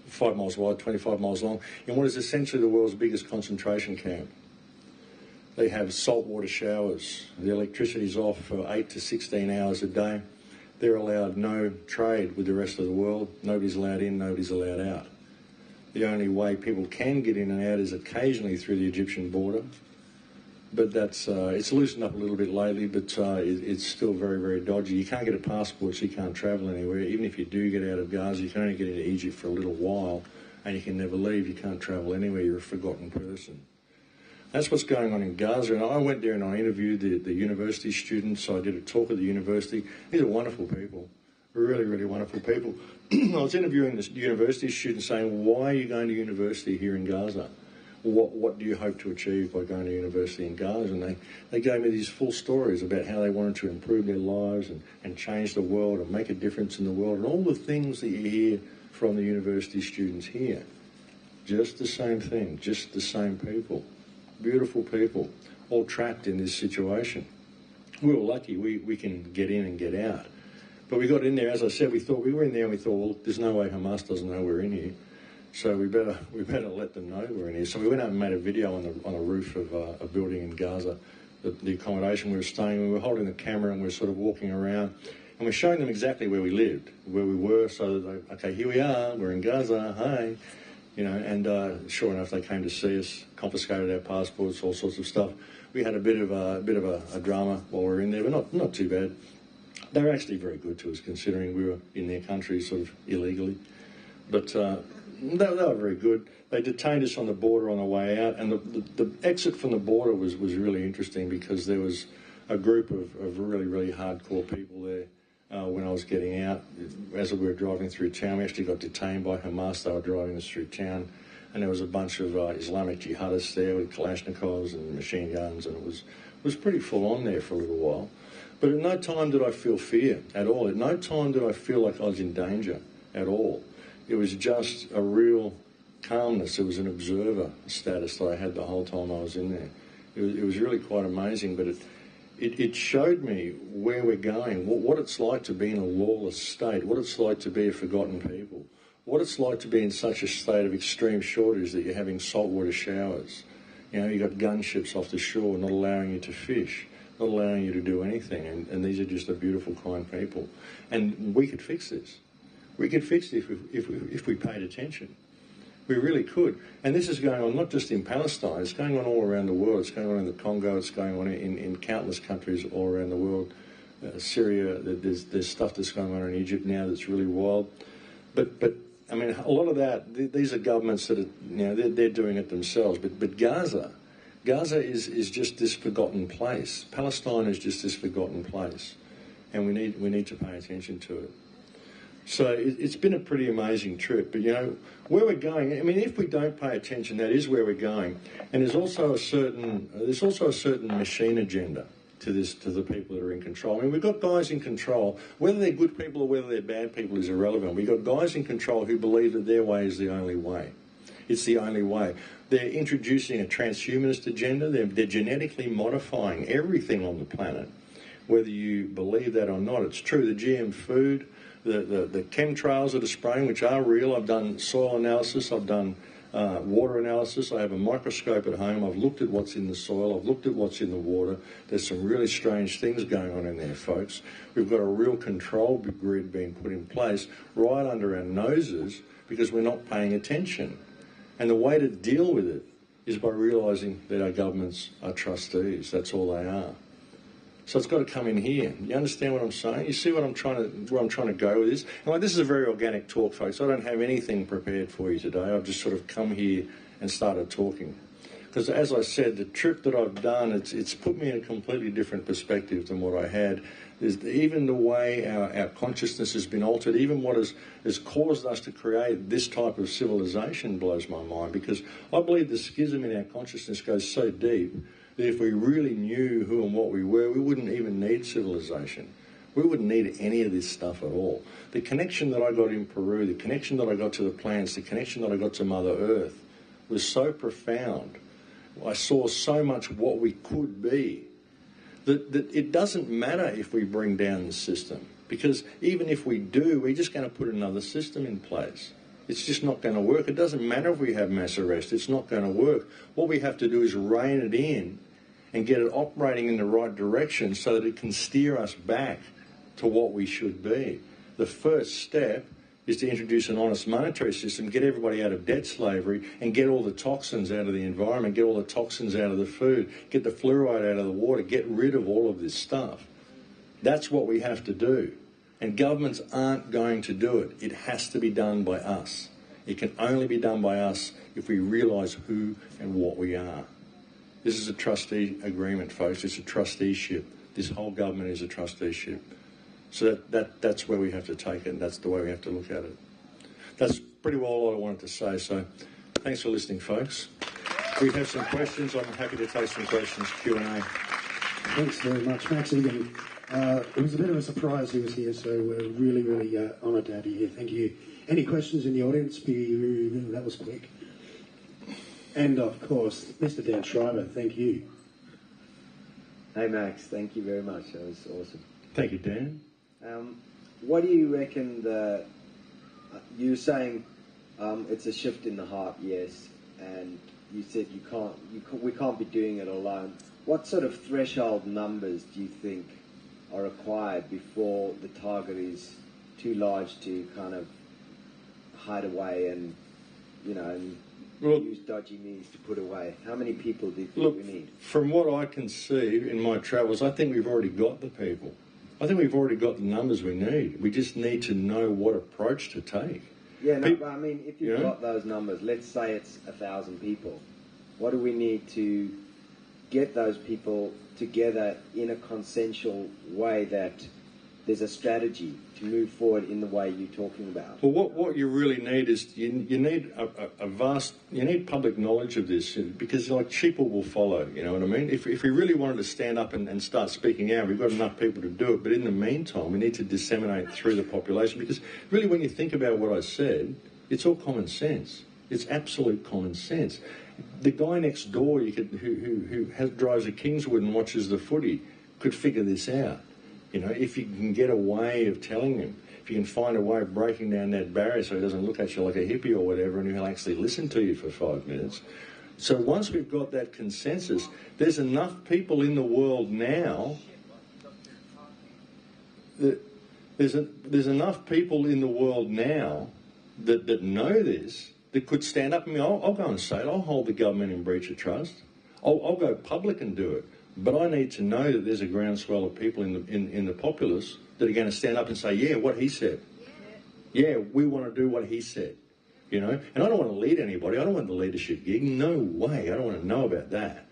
5 miles wide, 25 miles long, in what is essentially the world's biggest concentration camp. They have saltwater showers. The electricity's off for 8 to 16 hours a day. They're allowed no trade with the rest of the world. Nobody's allowed in, nobody's allowed out. The only way people can get in and out is occasionally through the Egyptian border. But that's it's loosened up a little bit lately, but it's still very, very dodgy. You can't get a passport, so you can't travel anywhere. Even if you do get out of Gaza, you can only get into Egypt for a little while, and you can never leave. You can't travel anywhere. You're a forgotten person. That's what's going on in Gaza. And I went there and I interviewed the university students. I did a talk at the university. These are wonderful people, really, really wonderful people. I was interviewing this university student saying, why are you going to university here in Gaza? What do you hope to achieve by going to university in Gaza? And they gave me these full stories about how they wanted to improve their lives and change the world and make a difference in the world and all the things that you hear from the university students here. Just the same thing, just the same people. Beautiful people, all trapped in this situation. We were lucky we can get in and get out. But we got in there, as I said, we were in there and we thought, well, there's no way Hamas doesn't know we're in here. So we better let them know we're in here. So we went out and made a video on a roof of a building in Gaza, the accommodation we were staying. We were holding the camera and we were sort of walking around. And we're showing them exactly where we lived, where we were, so that they, okay, here we are, we're in Gaza, hi. And sure enough, they came to see us, confiscated our passports, all sorts of stuff. We had a bit of a drama while we were in there, but not too bad. They were actually very good to us, considering we were in their country sort of illegally. But they were very good. They detained us on the border on the way out, and the exit from the border was really interesting because there was a group of really, really hardcore people there. When I was getting out, as we were driving through town, we actually got detained by Hamas. They were driving us through town, and there was a bunch of Islamic jihadists there with Kalashnikovs and machine guns, and it was pretty full on there for a little while. But at no time did I feel fear at all. At no time did I feel like I was in danger at all. It was just a real calmness. It was an observer status that I had the whole time I was in there. It was really quite amazing, but it showed me where we're going, what it's like to be in a lawless state, what it's like to be a forgotten people, what it's like to be in such a state of extreme shortage that you're having saltwater showers. You've got gunships off the shore not allowing you to fish, not allowing you to do anything, and these are just a beautiful, kind people. And we could fix this. We could fix it if we paid attention. We really could. And this is going on not just in Palestine, it's going on all around the world. It's going on in the Congo, it's going on in countless countries all around the world. Syria, there's stuff that's going on in Egypt now that's really wild. But I mean, a lot of that, these are governments that are, they're doing it themselves. But Gaza is just this forgotten place. Palestine is just this forgotten place. And we need to pay attention to it. So it's been a pretty amazing trip, but where we're going. I mean, if we don't pay attention, that is where we're going. And there's also a certain machine agenda to the people that are in control. I mean, we've got guys in control. Whether they're good people or whether they're bad people is irrelevant. We've got guys in control who believe that their way is the only way. It's the only way. They're introducing a transhumanist agenda. They're genetically modifying everything on the planet. whether you believe that or not. It's true. The GM food, the chemtrails that are spraying, which are real. I've done soil analysis. I've done water analysis. I have a microscope at home. I've looked at what's in the soil. I've looked at what's in the water. There's some really strange things going on in there, folks. We've got a real control grid being put in place right under our noses because we're not paying attention. And the way to deal with it is by realising that our governments are trustees. That's all they are. So it's got to come in here. You understand what I'm saying? You see what where I'm trying to go with this? And like, this is a very organic talk, folks. I don't have anything prepared for you today. I've just sort of come here and started talking. Because as I said, the trip that I've done, it's put me in a completely different perspective than what I had. Even the way our consciousness has been altered, even what has caused us to create this type of civilization blows my mind, because I believe the schism in our consciousness goes so deep that if we really knew who and what we were, we wouldn't even need civilization. We wouldn't need any of this stuff at all. The connection that I got in Peru, the connection that I got to the plants, the connection that I got to Mother Earth was so profound. I saw so much what we could be that it doesn't matter if we bring down the system, because even if we do, we're just going to put another system in place. It's just not going to work. It doesn't matter if we have mass arrest. It's not going to work. What we have to do is rein it in and get it operating in the right direction so that it can steer us back to what we should be. The first step is to introduce an honest monetary system, get everybody out of debt slavery, and get all the toxins out of the environment, get all the toxins out of the food, get the fluoride out of the water, get rid of all of this stuff. That's what we have to do. And governments aren't going to do it. It has to be done by us. It can only be done by us if we realise who and what we are. This is a trustee agreement, folks. It's a trusteeship. This whole government is a trusteeship. So that's where we have to take it, and that's the way we have to look at it. That's pretty well all I wanted to say, so thanks for listening, folks. We have some questions. I'm happy to take some questions, Q&A. Thanks very much, Max. Igan. It was a bit of a surprise he was here, so we're really, really honoured to have you here. Thank you. Any questions in the audience? That was quick. And, of course, Mr. Dan Schreiber, thank you. Hey, Max. Thank you very much. That was awesome. Thank you, Dan. What do you reckon you were saying it's a shift in the heart, yes, and you said we can't be doing it alone. What sort of threshold numbers do you think are required before the target is too large to kind of hide away and, use dodgy means to put away? How many people do you think we need? From what I can see in my travels, I think we've already got the people. I think we've already got the numbers we need. We just need to know what approach to take. Yeah, no, but I mean, if you've got those numbers, let's say it's 1,000 people, what do we need to get those people together in a consensual way that there's a strategy to move forward in the way you're talking about? Well, what you really need is you need you need public knowledge of this, because like sheep will follow, you know what I mean? If we really wanted to stand up and start speaking out, we've got enough people to do it, but in the meantime, we need to disseminate through the population, because really when you think about what I said, it's all common sense. It's absolute common sense. The guy next door who drives a Kingswood and watches the footy could figure this out. You know, if you can get a way of telling him, if you can find a way of breaking down that barrier so he doesn't look at you like a hippie or whatever, and he'll actually listen to you for 5 minutes. So once we've got that consensus, there's enough people in the world now there's enough people in the world now that know this, that could stand up and I'll go and say it. I'll hold the government in breach of trust. I'll go public and do it. But I need to know that there's a groundswell of people in the populace that are going to stand up and say, yeah, what he said. Yeah, we want to do what he said. You know, and I don't want to lead anybody. I don't want the leadership gig. No way. I don't want to know about that.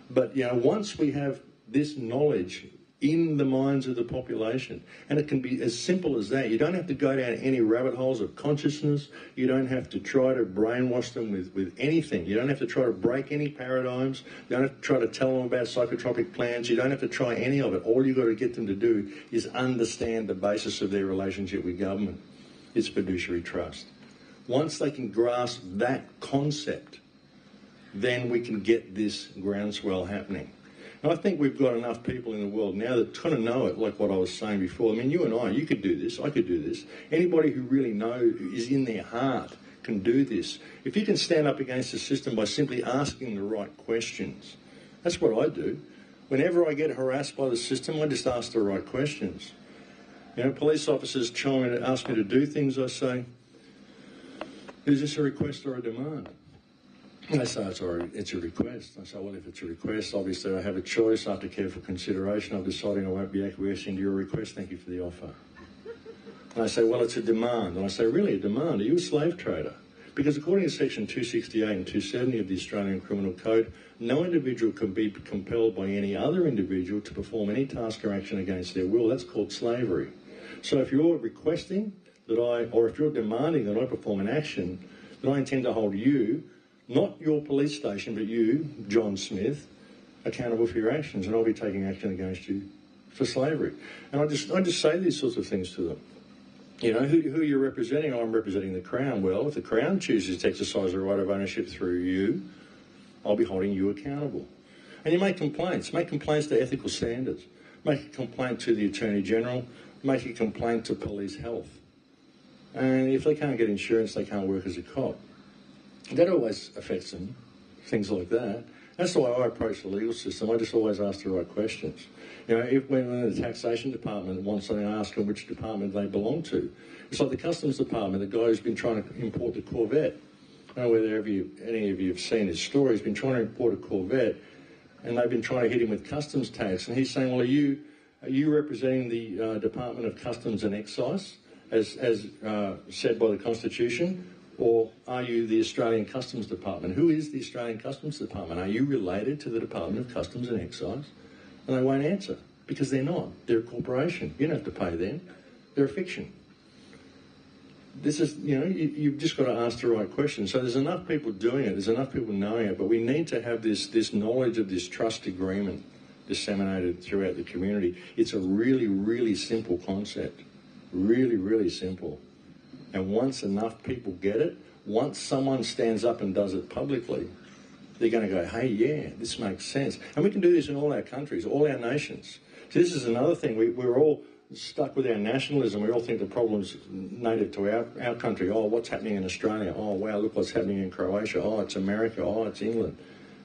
But, you know, once we have this knowledge in the minds of the population, and it can be as simple as that. You don't have to go down any rabbit holes of consciousness. You don't have to try to brainwash them with anything. You don't have to try to break any paradigms. You don't have to try to tell them about psychotropic plans. You don't have to try any of it. All you've got to get them to do is understand the basis of their relationship with government. It's fiduciary trust. Once they can grasp that concept, then we can get this groundswell happening. And I think we've got enough people in the world now that kind of know it, like what I was saying before. I mean, you and I, you could do this, I could do this. Anybody who really knows, is in their heart, can do this. If you can stand up against the system by simply asking the right questions, that's what I do. Whenever I get harassed by the system, I just ask the right questions. You know, police officers chime in and ask me to do things, I say, is this a request or a demand? And they say, it's a request. I say, well, if it's a request, obviously I have a choice. After careful consideration, I'm deciding I won't be acquiescing to your request. Thank you for the offer. And I say, well, it's a demand. And I say, really, a demand? Are you a slave trader? Because according to Section 268 and 270 of the Australian Criminal Code, no individual can be compelled by any other individual to perform any task or action against their will. That's called slavery. So if you're requesting that or if you're demanding that I perform an action, then I intend to hold you, not your police station, but you, John Smith, accountable for your actions, and I'll be taking action against you for slavery. And I just say these sorts of things to them. You know, who you're representing? I'm representing the Crown. Well, if the Crown chooses to exercise the right of ownership through you, I'll be holding you accountable. And you make complaints. Make complaints to ethical standards. Make a complaint to the Attorney General. Make a complaint to police health. And if they can't get insurance, they can't work as a cop. That always affects them, things like that. That's the way I approach the legal system. I just always ask the right questions. You know, when the taxation department wants something, I ask them which department they belong to. It's like the customs department, the guy who's been trying to import the Corvette. I don't know whether any of you have seen his story. He's been trying to import a Corvette, and they've been trying to hit him with customs tax. And he's saying, well, are you representing the Department of Customs and Excise, as said by the Constitution? Or are you the Australian Customs Department? Who is the Australian Customs Department? Are you related to the Department of Customs and Excise? And they won't answer, because they're not. They're a corporation. You don't have to pay them. They're a fiction. This is, you know, you've just got to ask the right questions. So there's enough people doing it. There's enough people knowing it. But we need to have this knowledge of this trust agreement disseminated throughout the community. It's a really, really simple concept. Really, really simple. And once enough people get it, once someone stands up and does it publicly, they're going to go, hey, yeah, this makes sense. And we can do this in all our countries, all our nations. So this is another thing. We're all stuck with our nationalism. We all think the problem's native to our country. Oh, what's happening in Australia? Oh, wow, look what's happening in Croatia. Oh, it's America. Oh, it's England.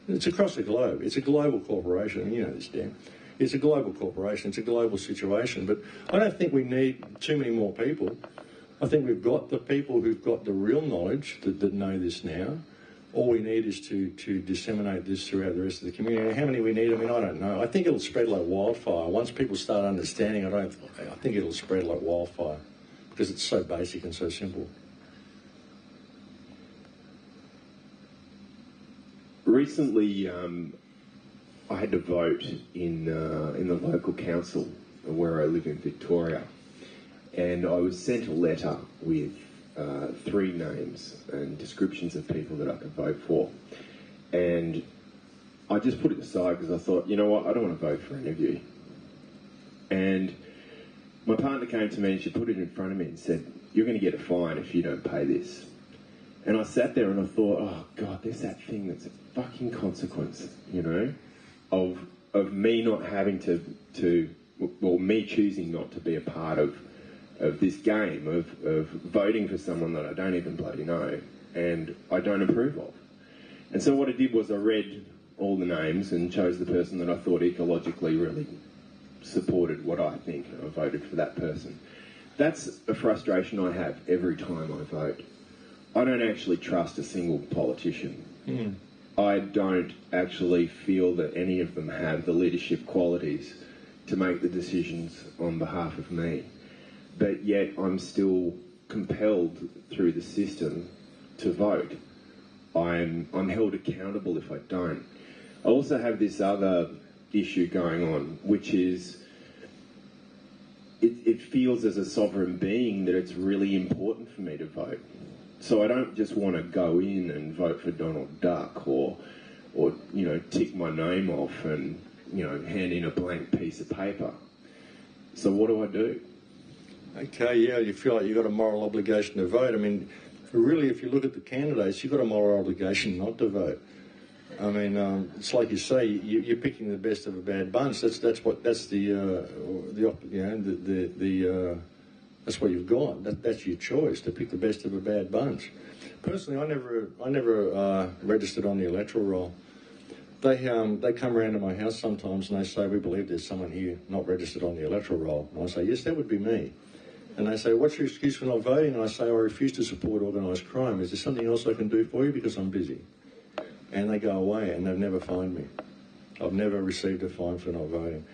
It's across the globe. It's a global corporation. You know this, Dan. It's a global corporation. It's a global situation. But I don't think we need too many more people. I think we've got the people who've got the real knowledge that know this now. All we need is to disseminate this throughout the rest of the community. How many we need, I mean, I don't know. I think it'll spread like wildfire. Once people start understanding, I think it'll spread like wildfire, because it's so basic and so simple. Recently, I had to vote in the local council where I live in Victoria. And I was sent a letter with 3 names and descriptions of people that I could vote for. And I just put it aside because I thought, you know what, I don't want to vote for any of you. And my partner came to me and she put it in front of me and said, you're going to get a fine if you don't pay this. And I sat there and I thought, oh God, there's that thing that's a fucking consequence, you know, of me not having well, me choosing not to be a part of this game of voting for someone that I don't even bloody know and I don't approve of. And so what I did was I read all the names and chose the person that I thought ecologically really supported what I think, and I voted for that person. That's a frustration I have every time I vote. I don't actually trust a single politician. Mm. I don't actually feel that any of them have the leadership qualities to make the decisions on behalf of me. But yet I'm still compelled through the system to vote. I'm held accountable if I don't. I also have this other issue going on, which is it feels as a sovereign being that it's really important for me to vote. So I don't just want to go in and vote for Donald Duck or you know, tick my name off and, you know, hand in a blank piece of paper. So what do I do? Okay, yeah, you feel like you've got a moral obligation to vote. I mean, really, if you look at the candidates, you've got a moral obligation not to vote. I mean, it's like you say, you're picking the best of a bad bunch. That's that's what you've got. That's your choice, to pick the best of a bad bunch. Personally, I never registered on the electoral roll. They come around to my house sometimes and they say, we believe there's someone here not registered on the electoral roll. And I say, yes, that would be me. And they say, what's your excuse for not voting? And I say, I refuse to support organised crime. Is there something else I can do for you? Because I'm busy. And they go away and they've never fined me. I've never received a fine for not voting.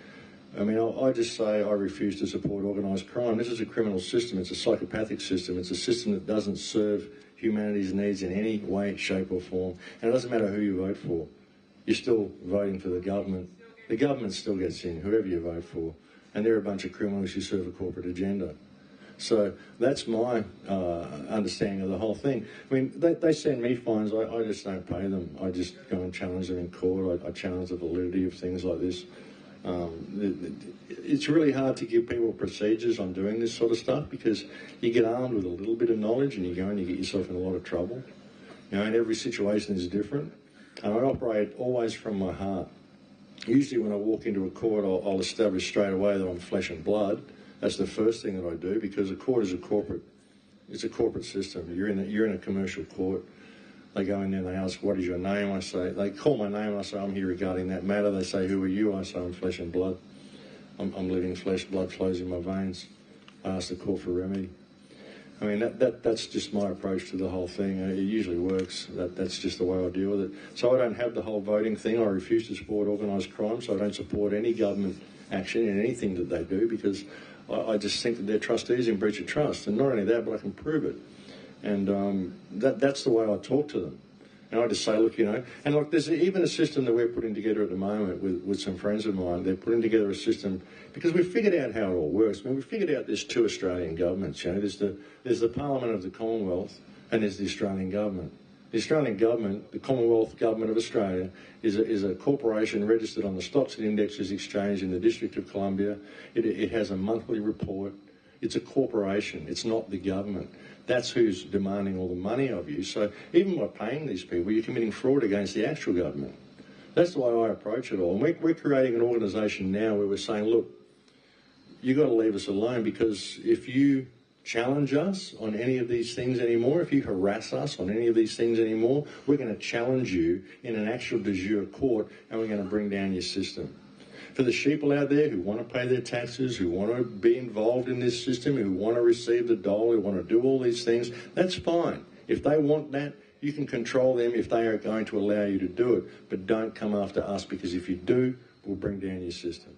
I mean, I just say I refuse to support organised crime. This is a criminal system. It's a psychopathic system. It's a system that doesn't serve humanity's needs in any way, shape or form. And it doesn't matter who you vote for. You're still voting for the government. The government still gets in, whoever you vote for. And they're a bunch of criminals who serve a corporate agenda. So that's my understanding of the whole thing. I mean, they send me fines. I just don't pay them. I just go and challenge them in court. I challenge the validity of things like this. It's really hard to give people procedures on doing this sort of stuff because you get armed with a little bit of knowledge and you go and you get yourself in a lot of trouble. You know, and every situation is different. And I operate always from my heart. Usually when I walk into a court, I'll establish straight away that I'm flesh and blood. That's the first thing that I do, because a court is it's a corporate system. You're in a commercial court. They go in there and they ask, what is your name? They call my name and I say, I'm here regarding that matter. They say, who are you? I say, I'm flesh and blood. I'm living flesh, blood flows in my veins. I ask the court for remedy. I mean, that's just my approach to the whole thing. It usually works. That's just the way I deal with it. So I don't have the whole voting thing. I refuse to support organised crime, so I don't support any government action in anything that they do, because I just think that they're trustees in breach of trust. And not only that, but I can prove it. And that's the way I talk to them. And I just say, look, you know, and look, there's even a system that we're putting together at the moment with some friends of mine. They're putting together a system because we've figured out how it all works. I mean, we've figured out there's two Australian governments. You know, there's the Parliament of the Commonwealth and there's the Australian government. The Australian government, the Commonwealth Government of Australia, is a corporation registered on the Stocks and Indexes Exchange in the District of Columbia. It has a monthly report. It's a corporation. It's not the government. That's who's demanding all the money of you. So even by paying these people, you're committing fraud against the actual government. That's the way I approach it all. And we're creating an organisation now where we're saying, look, you've got to leave us alone, because if you challenge us on any of these things anymore, if you harass us on any of these things anymore, we're going to challenge you in an actual de jure court and we're going to bring down your system. For the sheeple out there who want to pay their taxes, who want to be involved in this system, who want to receive the dole, who want to do all these things, that's fine. If they want that, you can control them if they are going to allow you to do it. But don't come after us, because if you do, we'll bring down your system.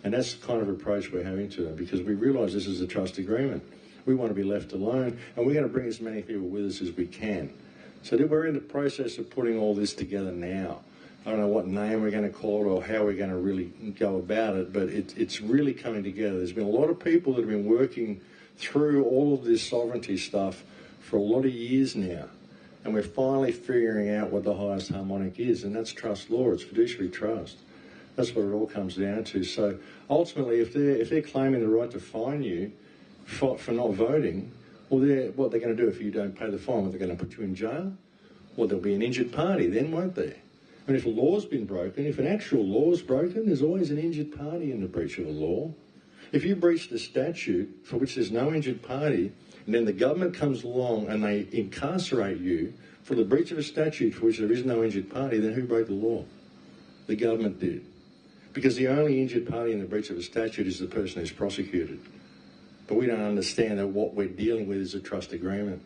And that's the kind of approach we're having to them, because we realise this is a trust agreement. We want to be left alone, and we're going to bring as many people with us as we can. So we're in the process of putting all this together now. I don't know what name we're going to call it or how we're going to really go about it, but it's really coming together. There's been a lot of people that have been working through all of this sovereignty stuff for a lot of years now, and we're finally figuring out what the highest harmonic is, and that's trust law. It's fiduciary trust. That's what it all comes down to. So ultimately, if they're claiming the right to fine you for not voting, well, what they're going to do if you don't pay the fine? Well, they're going to put you in jail? Well, there'll be an injured party then, won't there? And if a law's been broken, if an actual law's broken, there's always an injured party in the breach of a law. If you breach the statute for which there's no injured party, and then the government comes along and they incarcerate you for the breach of a statute for which there is no injured party, then who broke the law? The government did. Because the only injured party in the breach of a statute is the person who's prosecuted. But we don't understand that what we're dealing with is a trust agreement.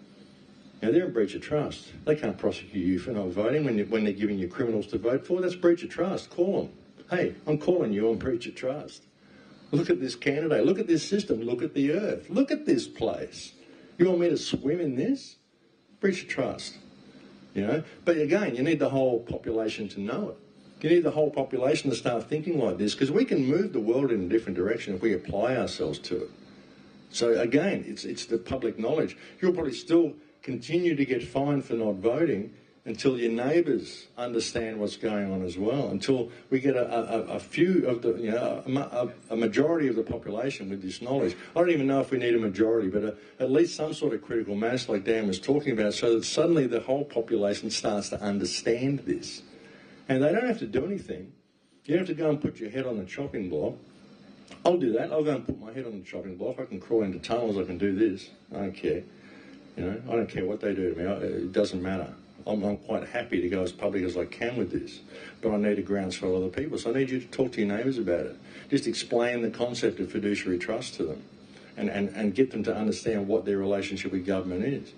Now, they're in breach of trust. They can't prosecute you for not voting when they're giving you criminals to vote for. That's breach of trust. Call them. Hey, I'm calling you on breach of trust. Look at this candidate. Look at this system. Look at the earth. Look at this place. You want me to swim in this? Breach of trust. You know? But again, you need the whole population to know it. You need the whole population to start thinking like this, because we can move the world in a different direction if we apply ourselves to it. So again, it's the public knowledge. You'll probably still continue to get fined for not voting until your neighbours understand what's going on as well, until we get a few of the, you know, a majority of the population with this knowledge. I don't even know if we need a majority, but at least some sort of critical mass like Dan was talking about, so that suddenly the whole population starts to understand this. And they don't have to do anything. You don't have to go and put your head on the chopping block. I'll do that. I'll go and put my head on the chopping block. I can crawl into tunnels. I can do this. I don't care. You know, I don't care what they do to me. It doesn't matter. I'm quite happy to go as public as I can with this. But I need to groundswell other people. So I need you to talk to your neighbours about it. Just explain the concept of fiduciary trust to them and get them to understand what their relationship with government is.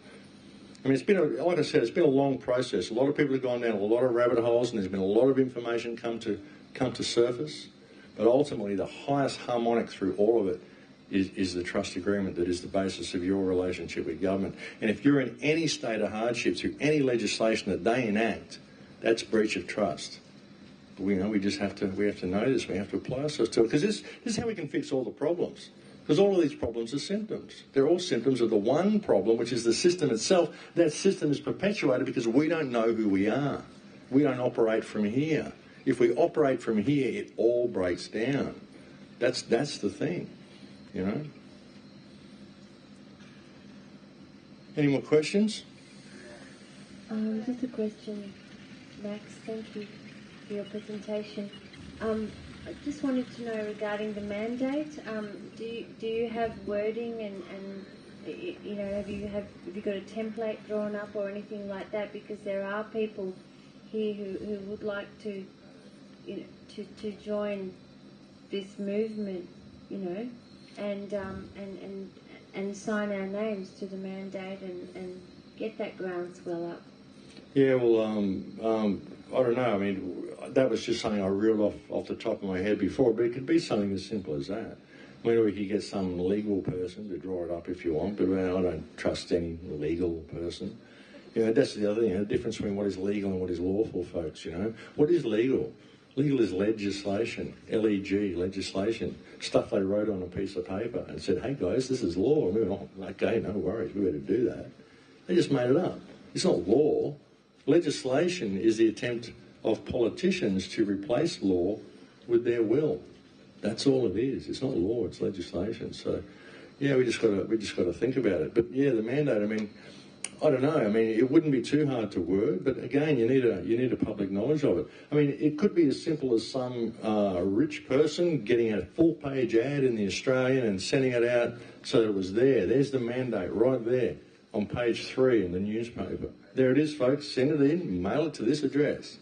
I mean, it's been, like I said, it's been a long process. A lot of people have gone down a lot of rabbit holes, and there's been a lot of information come to surface. But ultimately, the highest harmonic through all of it is the trust agreement that is the basis of your relationship with government. And if you're in any state of hardship through any legislation that they enact, that's breach of trust. But we have to know this. We have to apply ourselves to it, because this is how we can fix all the problems. Because all of these problems are symptoms. They're all symptoms of the one problem, which is the system itself. That system is perpetuated because we don't know who we are. We don't operate from here. If we operate from here, it all breaks down. That's the thing, you know. Any more questions? Just a question, Max. Thank you for your presentation. I just wanted to know regarding the mandate. Do you have wording and you know, have you got a template drawn up or anything like that? Because there are people here who would like to, you know, to join this movement, you know, and sign our names to the mandate and get that groundswell up. Yeah, well, I don't know. I mean, that was just something I reeled off the top of my head before, but it could be something as simple as that. I mean, we could get some legal person to draw it up if you want, but I don't trust any legal person. You know, that's the other thing, the difference between what is legal and what is lawful, folks, you know. What is legal? Legal is legislation, L-E-G, legislation. Stuff they wrote on a piece of paper and said, hey guys, this is law. And we went, oh, okay, no worries, we better do that. They just made it up. It's not law. Legislation is the attempt of politicians to replace law with their will. That's all it is. It's not law, it's legislation. So, yeah, we just got to think about it. But yeah, the mandate, I mean, I don't know. I mean, it wouldn't be too hard to word, but again, you need a public knowledge of it. I mean, it could be as simple as some rich person getting a full-page ad in the Australian and sending it out so that it was there. There's the mandate right there on page 3 in the newspaper. There it is, folks. Send it in, mail it to this address.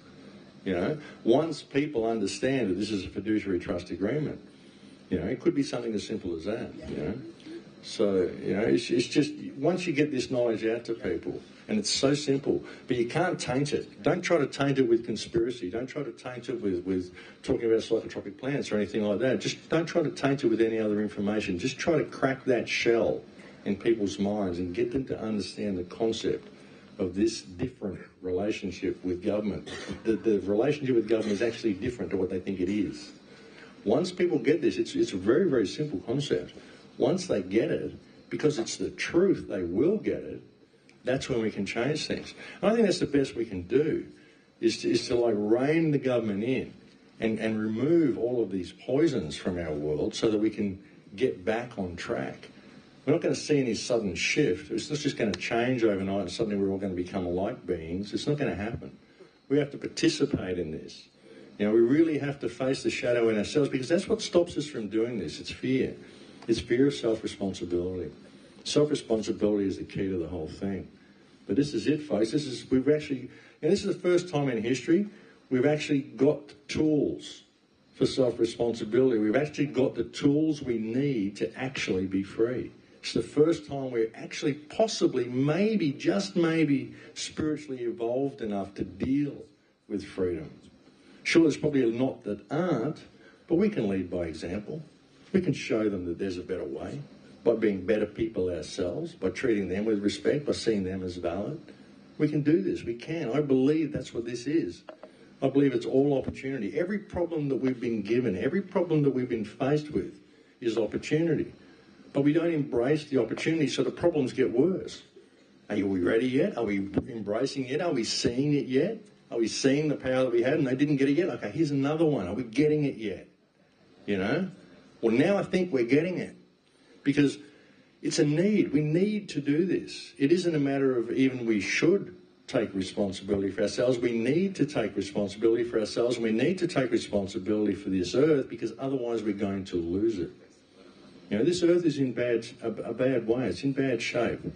You know, once people understand that this is a fiduciary trust agreement, you know, it could be something as simple as that, you know. So, you know, it's just, once you get this knowledge out to people, and it's so simple, but you can't taint it. Don't try to taint it with conspiracy. Don't try to taint it with talking about psychotropic plants or anything like that. Just don't try to taint it with any other information. Just try to crack that shell in people's minds and get them to understand the concept of this different relationship with government. The relationship with government is actually different to what they think it is. Once people get this, it's a very, very simple concept. Once they get it, because it's the truth, they will get it, that's when we can change things. And I think that's the best we can do, is to like rein the government in and remove all of these poisons from our world so that we can get back on track. We're not going to see any sudden shift. It's not just going to change overnight and suddenly we're all going to become light beings. It's not going to happen. We have to participate in this. You know, we really have to face the shadow in ourselves, because that's what stops us from doing this. It's fear. It's fear of self-responsibility. Self-responsibility is the key to the whole thing. But this is it, folks. This is the first time in history we've actually got the tools for self-responsibility. We've actually got the tools we need to actually be free. It's the first time we're actually possibly, maybe, just maybe, spiritually evolved enough to deal with freedom. Sure, there's probably a lot that aren't, but we can lead by example. We can show them that there's a better way, by being better people ourselves, by treating them with respect, by seeing them as valid. We can do this. We can. I believe that's what this is. I believe it's all opportunity. Every problem that we've been given, every problem that we've been faced with is opportunity. But we don't embrace the opportunity, so the problems get worse. Are we ready yet? Are we embracing it? Are we seeing it yet? Are we seeing the power that we had and they didn't get it yet? Okay, here's another one. Are we getting it yet? You know? Well, now I think we're getting it, because it's a need. We need to do this. It isn't a matter of even we should take responsibility for ourselves. We need to take responsibility for ourselves, and we need to take responsibility for this earth, because otherwise we're going to lose it. You know, this earth is in a bad way. It's in bad shape. And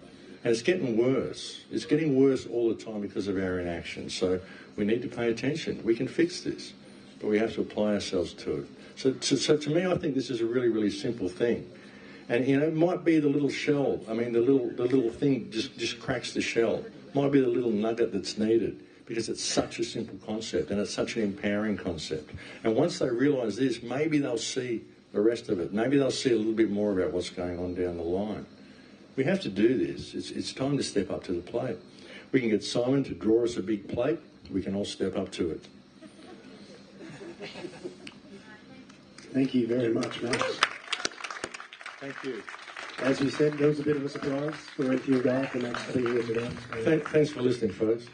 it's getting worse. It's getting worse all the time because of our inaction. So we need to pay attention. We can fix this, but we have to apply ourselves to it. So to me, I think this is a really, really simple thing. And, you know, it might be the little shell. I mean, the little thing just cracks the shell. It might be the little nugget that's needed, because it's such a simple concept and it's such an empowering concept. And once they realise this, maybe they'll see the rest of it. Maybe they'll see a little bit more about what's going on down the line. We have to do this. It's time to step up to the plate. We can get Simon to draw us a big plate. We can all step up to it. Thank you very much, Max. Thank you. As you said, there was a bit of a surprise for Renty and Garth and Max being here today. Thanks for listening, folks.